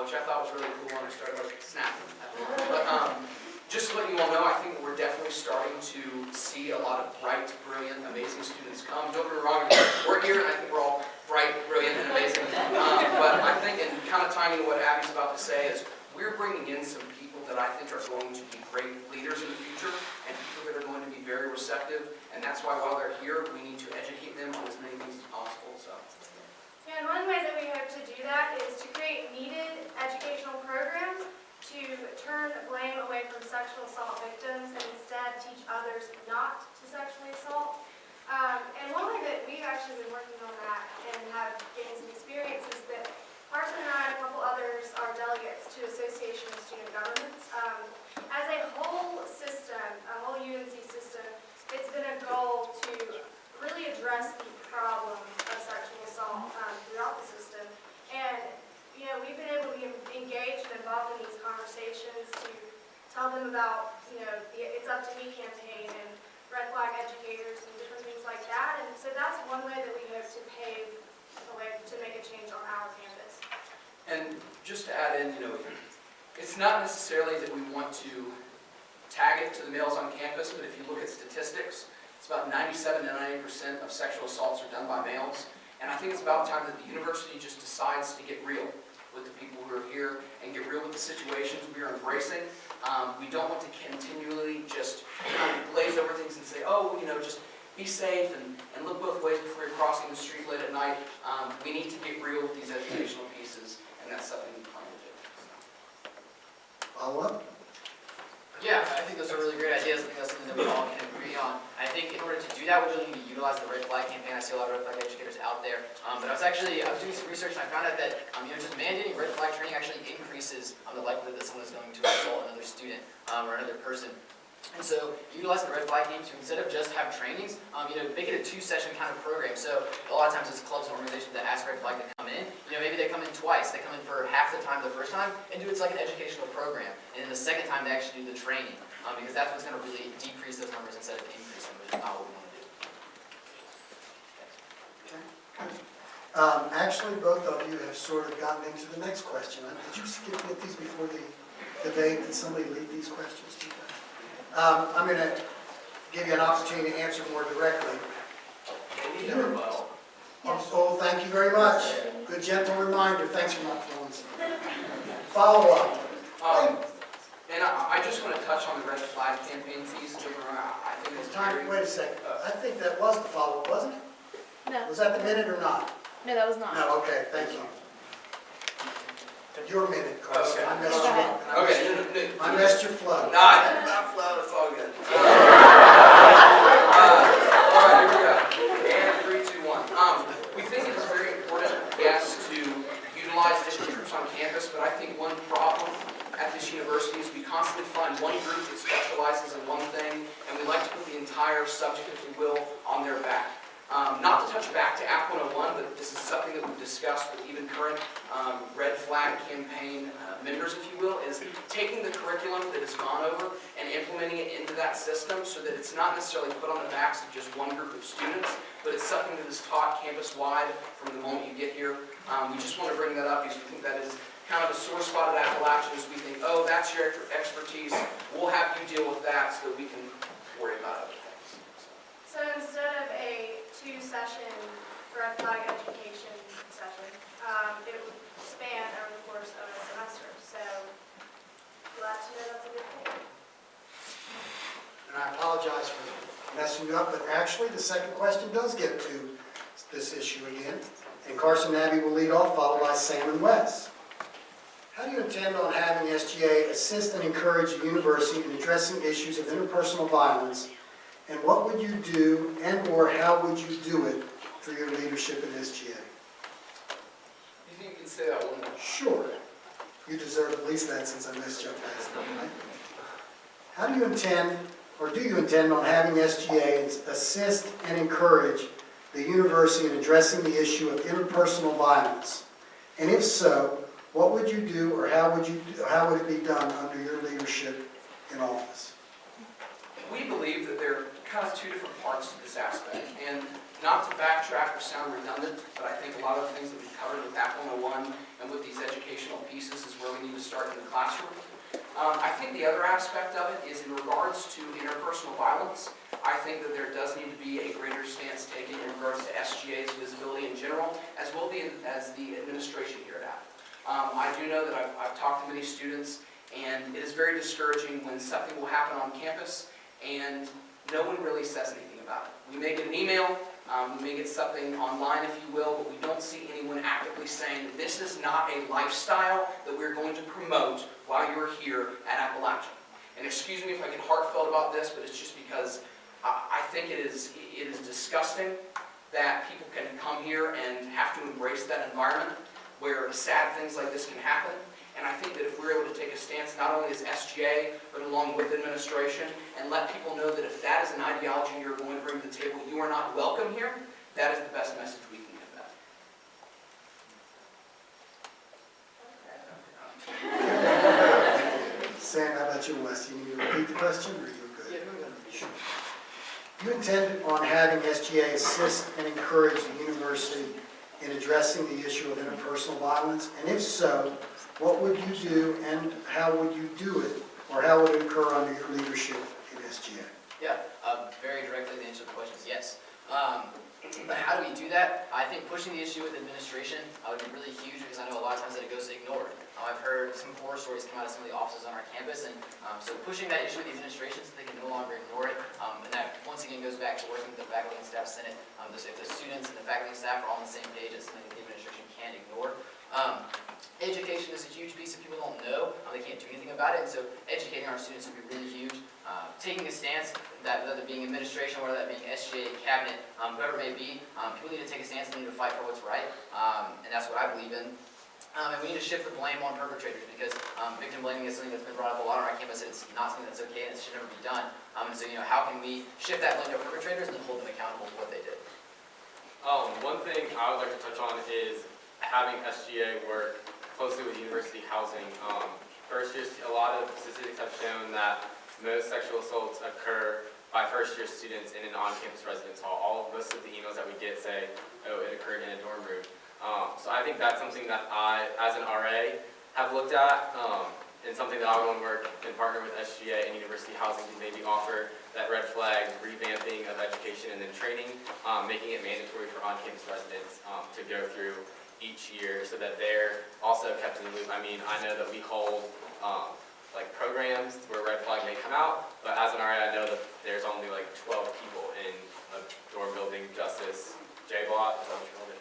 which I thought was really cool, and I started like snapping at the moment. But just to let you all know, I think that we're definitely starting to see a lot of bright, brilliant, amazing students come. Don't get me wrong, we're here, and I think we're all bright, brilliant, and amazing. But I think, and kind of tying into what Abby's about to say, is we're bringing in some people that I think are going to be great leaders in the future, and people that are going to be very receptive, and that's why while they're here, we need to educate them on as many things as possible. So. Yeah, and one way that we hope to do that is to create needed educational programs to turn blame away from sexual assault victims and instead teach others not to sexually assault. And one way that we've actually been working on that and have gained some experience is that Carson and I and a couple others are delegates to Association of Student Governments. As a whole system, a whole UNC system, it's been a goal to really address the problem of sexual assault throughout the system. And we've been able to be engaged and involved in these conversations to tell them about, the It's Up to Me campaign and red flag educators and different things like that. And so that's one way that we hope to pave a way to make a change on our campus. And just to add in, it's not necessarily that we want to tag it to the males on campus, but if you look at statistics, it's about 97 to 90% of sexual assaults are done by males. And I think it's about time that the university just decides to get real with the people who are here and get real with the situations we are embracing. We don't want to continually just kind of glaze over things and say, oh, just be safe and look both ways before you're crossing the street late at night. We need to get real with these educational pieces, and that's something we plan to do. Follow up? Yeah, I think those are really great ideas. I think that's something that we all can agree on. I think in order to do that, we really need to utilize the red flag campaign. I see a lot of red flag educators out there. But I was doing some research and I found out that just mandating red flag training actually increases the likelihood that someone is going to assault another student or another person. And so utilize the red flag game to, instead of just have trainings, make it a 2-session kind of program. So a lot of times it's clubs and organizations that ask red flag to come in. Maybe they come in twice. They come in for half the time the first time and do it's like an educational program. And then the second time they actually do the training, because that's what's going to really decrease those numbers instead of increase them, which is not what we want to do. Actually, both of you have sort of gotten into the next question. Did you skip with these before the debate? Did somebody lead these questions to you? I'm going to give you an opportunity to answer more directly. Oh, thank you very much. Good gentle reminder. Thanks for not throwing some. Follow up. And I just want to touch on the red flag campaign piece. I think it's very... Wait a second. I think that was the follow-up, wasn't it? No, Was that the minute or not? no, that was not. No, okay, thank you. Your minute, Carson. Okay. I messed you up. Okay, I messed your flow. No, I didn't not flow. It's all good. All right, here we go. And 3, 2, 1. We think it is very important, yes, to utilize district groups on campus, but I think one problem at this university is we constantly find one group that specializes in one thing, and we like to put the entire subject, if you will, on their back. Not to touch back to App 101, but this is something that we've discussed with even current red flag campaign members, if you will, is taking the curriculum that has gone over and implementing it into that system so that it's not necessarily put on the backs of just one group of students, but it's something that is taught campus-wide from the moment you get here. We just want to bring that up because we think that is kind of a sore spot at Appalachian, is we think, oh, that's your expertise, we'll have you deal with that so that we can worry about other things. So instead of a 2-session red flag education session, it would span over the course of a semester. So glad to know that's a good thing. And I apologize for messing you up, but actually the second question does get to this issue again. And Carson and Abby will lead off, followed by Sam and Wes. How do you intend on having SGA assist and encourage the university in addressing issues of interpersonal violence? And what would you do and/or how would you do it for your leadership at SGA? You think you can say that one more? Sure. You deserve at least that since I missed you up last time, right? How do you intend, or do you intend on having SGA assist and encourage the university in addressing the issue of interpersonal violence? And if so, what would you do, or how would it be done under your leadership in office? We believe that there are kind of two different parts to this aspect, and not to backtrack or sound redundant, but I think a lot of the things that we've covered with Act 101 and with these educational pieces is where we need to start in the classroom. I think the other aspect of it is in regards to interpersonal violence. I think that there does need to be a greater stance taken in regards to SGA's visibility in general, as well as the administration here at App. I do know that I've talked to many students, and it is very discouraging when something will happen on campus and no one really says anything about it. We may get an email, we may get something online, if you will, but we don't see anyone actively saying, this is not a lifestyle that we're going to promote while you're here at Appalachian. And excuse me if I get heartfelt about this, but it's just because I think it is disgusting that people can come here and have to embrace that environment where sad things like this can happen. And I think that if we're able to take a stance, not only as SGA, but along with administration, and let people know that if that is an ideology you're going to bring to the table, you are not welcome here, that is the best message we can give them. Sam, how about you, Wes? You need me to repeat the question, or are you good? Yeah, we're going to Sure. You intend on having SGA assist and encourage the university in addressing the issue of interpersonal violence? And if so, what would you do and how would you do it, or how would it occur under your leadership in SGA? Yeah, very directly to answer the question is yes. But how do we do that? I think pushing the issue with administration would be really huge, because I know a lot of times that it goes ignored. I've heard some horror stories come out of some of the offices on our campus, and so pushing that issue with the administration so they can no longer ignore it, and that once again goes back to working with the faculty and staff senate. If the students and the faculty and staff are all on the same page, it's something that the administration can't ignore. Education is a huge piece that people don't know. They can't do anything about it, and so educating our students would be really huge. Taking a stance, that whether being administration, whether that being SGA, cabinet, whoever it may be, people need to take a stance and need to fight for what's right, and that's what I believe in. And we need to shift the blame on perpetrators, because victim blaming is something that's been brought up a lot on our campus. It's not something that's okay, and it should never be done. And so, how can we shift that blame to perpetrators and then hold them accountable for what they did? One thing I would like to touch on is having SGA work closely with university housing. First year, a lot of statistics have shown that most sexual assaults occur by first-year students in an on-campus residence hall. Most of the emails that we get say, oh, it occurred in a dorm room. So I think that's something that I, as an RA, have looked at, and something that I would want to work and partner with SGA and university housing to maybe offer that red flag revamping of education and then training, making it mandatory for on-campus residents to go through each year so that they're also kept in the loop. I mean, I know that we hold like programs where red flag may come out, but as an RA, I know that there's only like 12 people in a dorm building justice J-block, is that what you called it?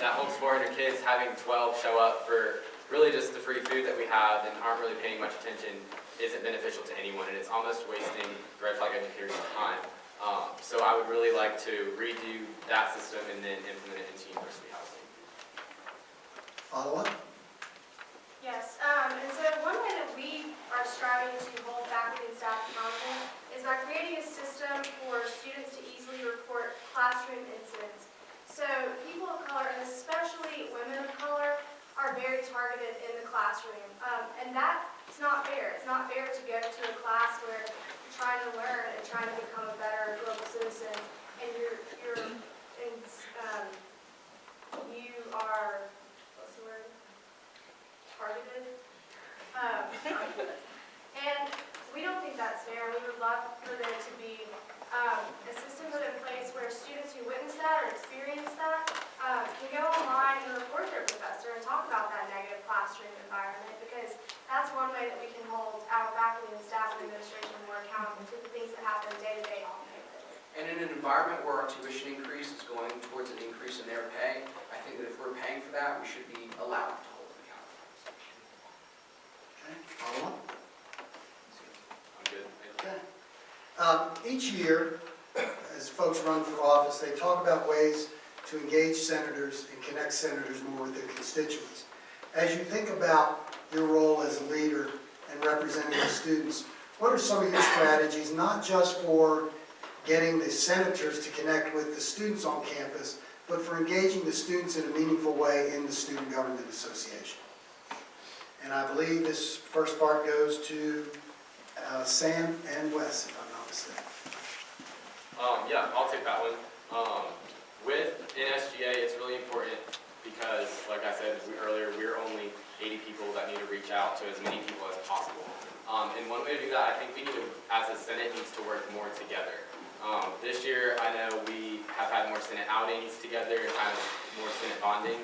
That holds 400 kids. Having 12 show up for really just the free food that we have and aren't really paying much attention isn't beneficial to anyone, and it's almost wasting red flag educators' time. So I would really like to redo that system and then implement it into university housing. Follow up? Yes, and so one way that we are striving to hold faculty and staff accountable is by creating a system for students to easily report classroom incidents. So people of color, and especially women of color, are very targeted in the classroom. And that's not fair. It's not fair to go to a class where you're trying to learn and trying to become a better global citizen, and you are, what's the word? Targeted. And we don't think that's fair. We would love for there to be a system put in place where students who witness that or experience that can go online and report their professor and talk about that negative classroom environment, because that's one way that we can hold our faculty and staff and administration more accountable to the things that happen day to day on campus. And in an environment where our tuition increase is going towards an increase in their pay, I think that if we're paying for that, we should be allowed to hold them accountable. Okay, follow up? I'm good. Thank you. Okay. Each year, as folks run for office, they talk about ways to engage senators and connect senators more with their constituents. As you think about your role as a leader and representing the students, what are some of your strategies, not just for getting the senators to connect with the students on campus, but for engaging the students in a meaningful way in the Student Government Association? And I believe this first part goes to Sam and Wes, if I'm not mistaken. Yeah, I'll take that one. With NSGA, it's really important because, like I said earlier, we're only 80 people that need to reach out to as many people as possible. And one way to do that, I think we need to, as a Senate, needs to work more together. This year, I know we have had more Senate outings together and kind of more Senate bonding.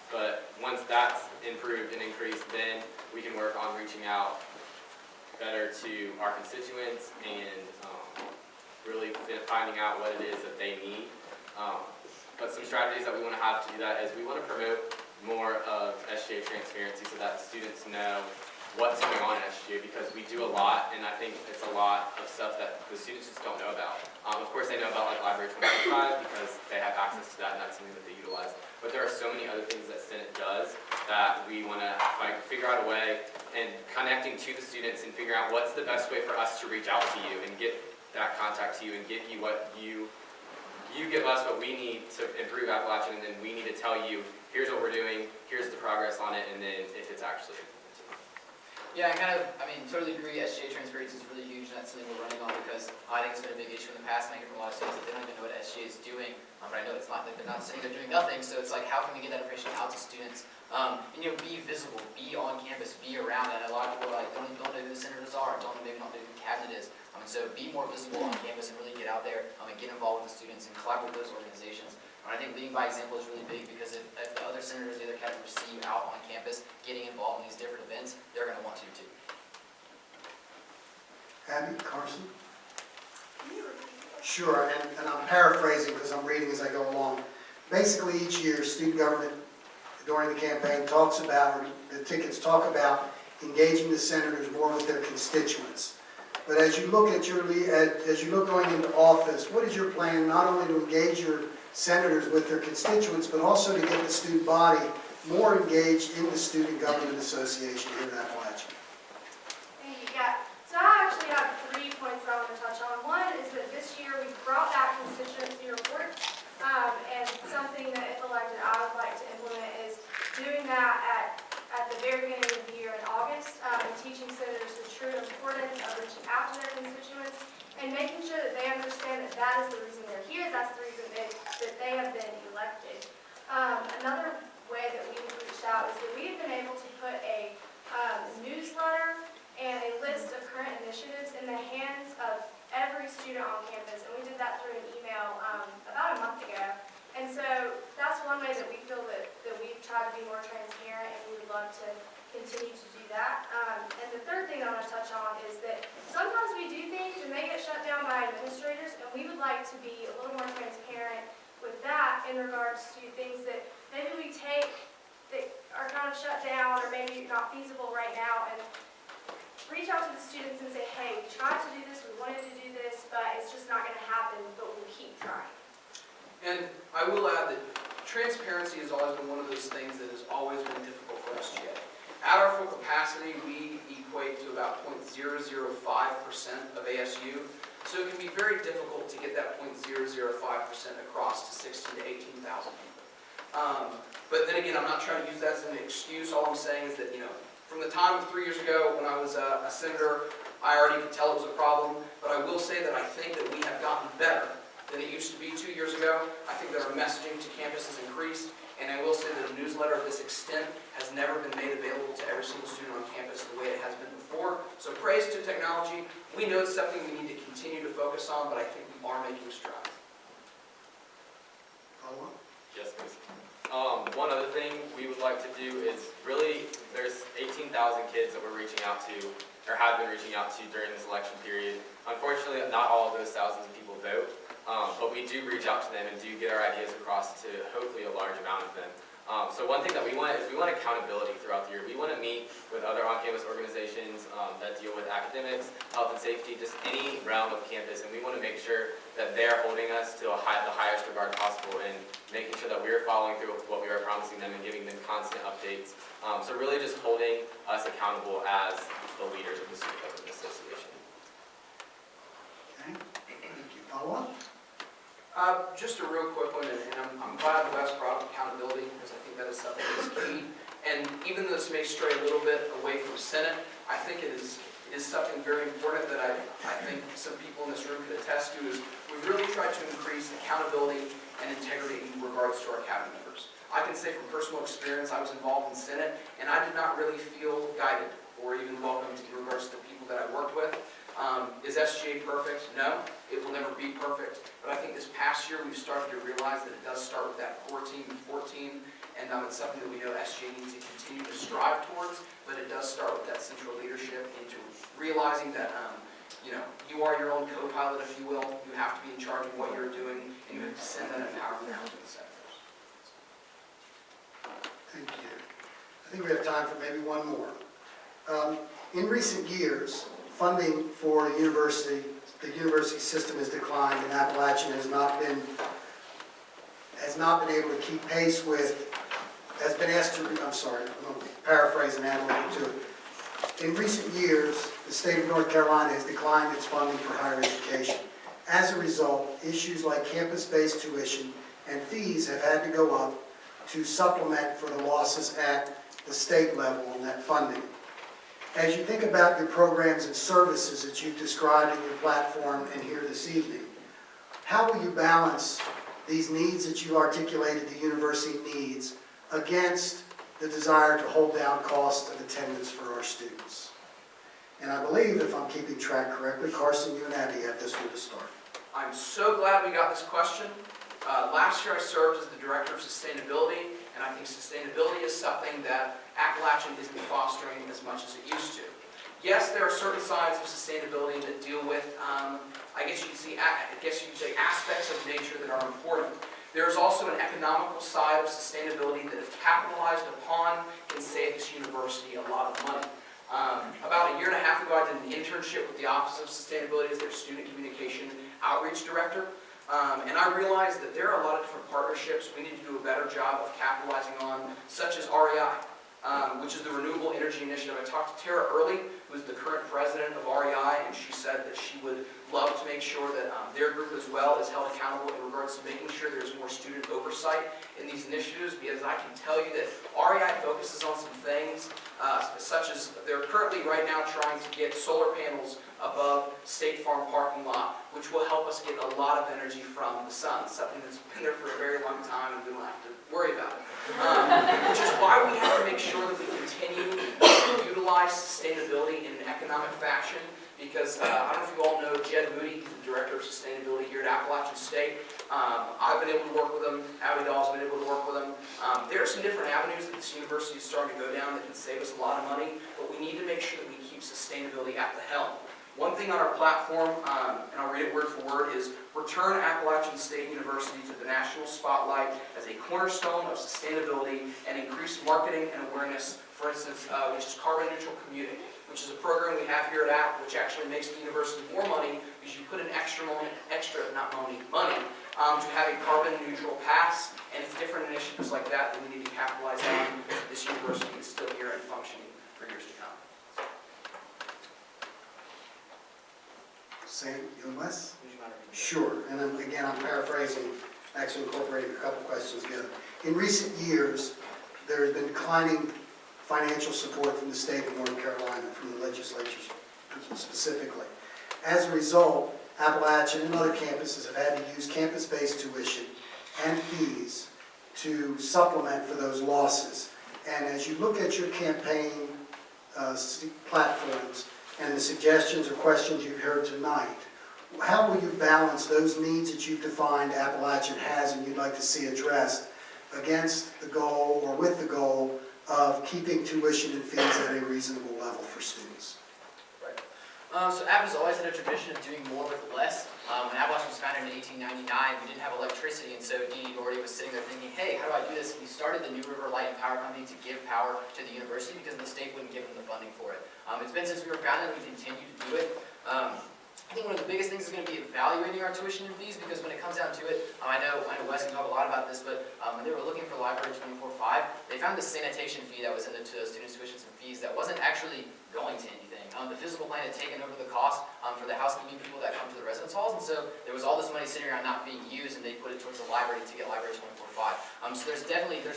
But once that's improved and increased, then we can work on reaching out better to our constituents and really finding out what it is that they need. But some strategies that we want to have to do that is we want to promote more of SGA transparency so that students know what's going on in SGA, because we do a lot, and I think it's a lot of stuff that the students just don't know about. Of course, they know about like Library 2025 because they have access to that, and that's something that they utilize. But there are so many other things that Senate does that we want to figure out a way and connecting to the students and figure out what's the best way for us to reach out to you and get that contact to you and give you what you give us what we need to improve Appalachian, and then we need to tell you, here's what we're doing, here's the progress on it, and then if it's actually Yeah, I totally agree. SGA transparency is really huge, and that's something we're running on because I think it's been a big issue in the past, and I hear from a lot of students that they don't even know what SGA is doing. But I know it's not like they're not saying they're doing nothing, so it's like, how can we get that information out to students? Be visible, be on campus, be around. And a lot of people are like, don't know who the senators are, maybe not know who the cabinet is. So be more visible on campus and really get out there and get involved with the students and collaborate with those organizations. And I think leading by example is really big because if the other senators, the other cabinet see you out on campus getting involved in these different events, they're going to want to too. Abby, Carson? Sure, and I'm paraphrasing because I'm reading as I go along. Basically, each year, student government during the campaign talks about, or the tickets talk about, engaging the senators more with their constituents. But as you look at as you look going into office, what is your plan not only to engage your senators with their constituents, but also to get the student body more engaged in the Student Government Association here at Appalachian? Thank you. Yeah. So I actually have 3 points that I want to touch on. One is that this year we brought back constituency reports, and something that, if elected, I would like to implement is doing that at the very beginning of the year in August, and teaching senators the true importance of reaching out to their constituents and making sure that they understand that that is the reason they're here, that's the reason that they have been elected. Another way that we've reached out is that we've been able to put a newsletter and a list of current initiatives in the hands of every student on campus, and we did that through an email about a month ago. And so that's one way that we feel that we've tried to be more transparent, and we would love to continue to do that. And the third thing I want to touch on is that sometimes we do things and they get shut down by administrators, and we would like to be a little more transparent with that in regards to things that maybe we take that are kind of shut down or maybe not feasible right now, and reach out to the students and say, hey, we tried to do this, we wanted to do this, but it's just not going to happen, but we'll keep trying. And I will add that transparency has always been one of those things that has always been difficult for SGA. At our full capacity, we equate to about 0.005% of ASU, so it can be very difficult to get that 0.005% across to 16,000 to 18,000 people. But then again, I'm not trying to use that as an excuse. All I'm saying is that, from the time of 3 years ago when I was a senator, I already could tell it was a problem, but I will say that I think that we have gotten better than it used to be 2 years ago. I think that our messaging to campus has increased, and I will say that a newsletter of this extent has never been made available to every single student on campus the way it has been before. So praise to technology. We know it's something we need to continue to focus on, but I think we are making strides. Follow up? Yes, please. One other thing we would like to do is really, there's 18,000 kids that we're reaching out to, or have been reaching out to during this election period. Unfortunately, not all of those thousands of people vote, but we do reach out to them and do get our ideas across to hopefully a large amount of them. So one thing that we want is we want accountability throughout the year. We want to meet with other on-campus organizations that deal with academics, health and safety, just any realm of campus, and we want to make sure that they're holding holding us to the highest regard possible and making sure that we are following through with what we are promising them and giving them constant updates. So really just holding us accountable as the leaders of the Student Government Association. Okay, thank you. Follow up? Just a real quick one, and I'm glad Wes brought up accountability, because I think that is something that's key. And even though this may stray a little bit away from Senate, I think it is something very important that I think some people in this room could attest to, is we've really tried to increase accountability and integrity in regards to our cabinet members. I can say from personal experience, I was involved in Senate, and I did not really feel guided or even welcomed in regards to the people that I worked with. Is SGA perfect? No, it will never be perfect. But I think this past year we've started to realize that it does start with that core team of 14, and it's something that we know SGA needs to continue to strive towards, but it does start with that central leadership into realizing that you are your own co-pilot, if you will. You have to be in charge of what you're doing, and you have to send that empowerment out to the sectors. Thank you. I think we have time for maybe one more. In recent years, funding for the university system has declined, and Appalachian has not been able to keep pace with, has been asked to, I'm sorry, I'm going to paraphrase and add a little to it. In recent years, the state of North Carolina has declined its funding for higher education. As a result, issues like campus-based tuition and fees have had to go up to supplement for the losses at the state level on that funding. As you think about your programs and services that you've described in your platform and here this evening, how will you balance these needs that you articulated the university needs against the desire to hold down cost of attendance for our students? And I believe, if I'm keeping track correctly, Carson, you and Abby have this one to start. I'm so glad we got this question. Last year I served as the Director of Sustainability, and I think sustainability is something that Appalachian isn't fostering as much as it used to. Yes, there are certain sides of sustainability that deal with, I guess you could say aspects of nature that are important. There's also an economical side of sustainability that, if capitalized upon, can save this university a lot of money. About a year and a half ago, I did an internship with the Office of Sustainability as their Student Communication Outreach Director. And I realized that there are a lot of different partnerships we need to do a better job of capitalizing on, such as REI, which is the Renewable Energy Initiative. I talked to Tara Early, who is the current president of REI, and she said that she would love to make sure that their group as well is held accountable in regards to making sure there's more student oversight in these initiatives, because I can tell you that REI focuses on some things, such as they're currently right now trying to get solar panels above State Farm parking lot, which will help us get a lot of energy from the sun, something that's been there for a very long time and we don't have to worry about it. Which is why we have to make sure that we continue to utilize sustainability in an economic fashion, because I don't know if you all know Jed Moody, he's the Director of Sustainability here at Appalachian State. I've been able to work with him, Abby Dahl's been able to work with him. There are some different avenues that this university is starting to go down that can save us a lot of money, but we need to make sure that we keep sustainability at the helm. One thing on our platform, and I'll read it word for word, is return Appalachian State University to the national spotlight as a cornerstone of sustainability and increase marketing and awareness, for instance, which is carbon neutral commuting, which is a program we have here at App, which actually makes the university more money because you put in money to have a carbon neutral pass, and it's different initiatives like that that we need to capitalize on so that this university is still here and functioning for years to come. Sam, you and Wes? Would you mind repeating that? Sure, and then again, I'm paraphrasing, actually incorporating a couple questions together. In recent years, there has been declining financial support from the state of North Carolina, from the legislature specifically. As a result, Appalachian and other campuses have had to use campus-based tuition and fees to supplement for those losses. And as you look at your campaign platforms and the suggestions or questions you've heard tonight, how will you balance those needs that you've defined Appalachian has and you'd like to see addressed against the goal, or with the goal, of keeping tuition and fees at a reasonable level for students? Right. So App has always had a tradition of doing more with less. When Appalachian was founded in 1899, we didn't have electricity, and so Dee Doherty was sitting there thinking, hey, how do I do this? And he started the New River Light and Power Company to give power to the university because the state wouldn't give them the funding for it. It's been since we were founded, and we continue to do it. I think one of the biggest things is going to be evaluating our tuition and fees, because when it comes down to it, I know Wes can talk a lot about this, but when they were looking for Library 24/5, they found the sanitation fee that was in the students' tuitions and fees that wasn't actually going to anything. The physical plan had taken over the cost for the housekeeping people that come to the residence halls, and so there was all this money sitting around not being used, and they put it towards the library to get Library 24/5. So there's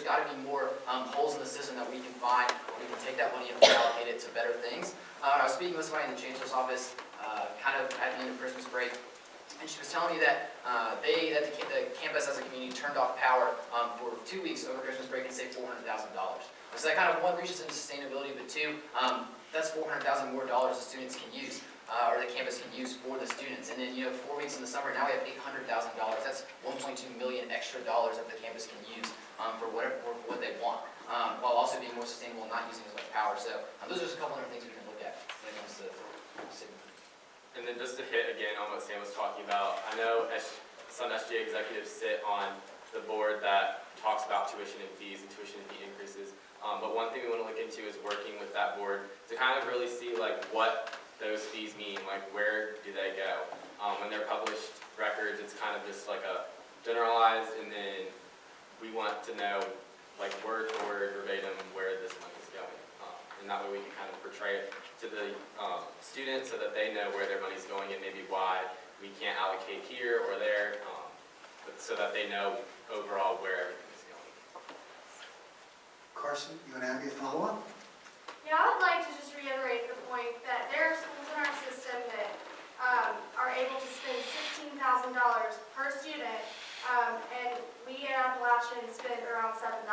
got to be more holes in the system that we can find, where we can take that money and reallocate it to better things. I was speaking with somebody in the chancellor's office kind of at the end of Christmas break, and she was telling me that the campus as a community turned off power for 2 weeks over Christmas break and saved $400,000. So that kind of one reaches into sustainability, but two, that's $400,000 more dollars the students can use, or the campus can use for the students. And then 4 weeks in the summer, now we have $800,000. That's $1.2 million extra dollars that the campus can use for what they want, while also being more sustainable and not using as much power. So those are just a couple other things we can look at when it comes to city. And then just to hit again on what Sam was talking about, I know some SGA executives sit on the board that talks about tuition and fees and tuition and fee increases. But one thing we want to look into is working with that board to kind of really see like what those fees mean, like where do they go. When they're published records, it's kind of just like a generalized, and then we want to know like word for word, verbatim, where this money is going. And that way we can kind of portray it to the students so that they know where their money's going and maybe why we can't allocate here or there, but so that they know overall where everything is going. Carson, you want to have your follow-up? Yeah, I would like to just reiterate the point that there are schools in our system that are able to spend $16,000 per student, and we at Appalachian spend around $7,000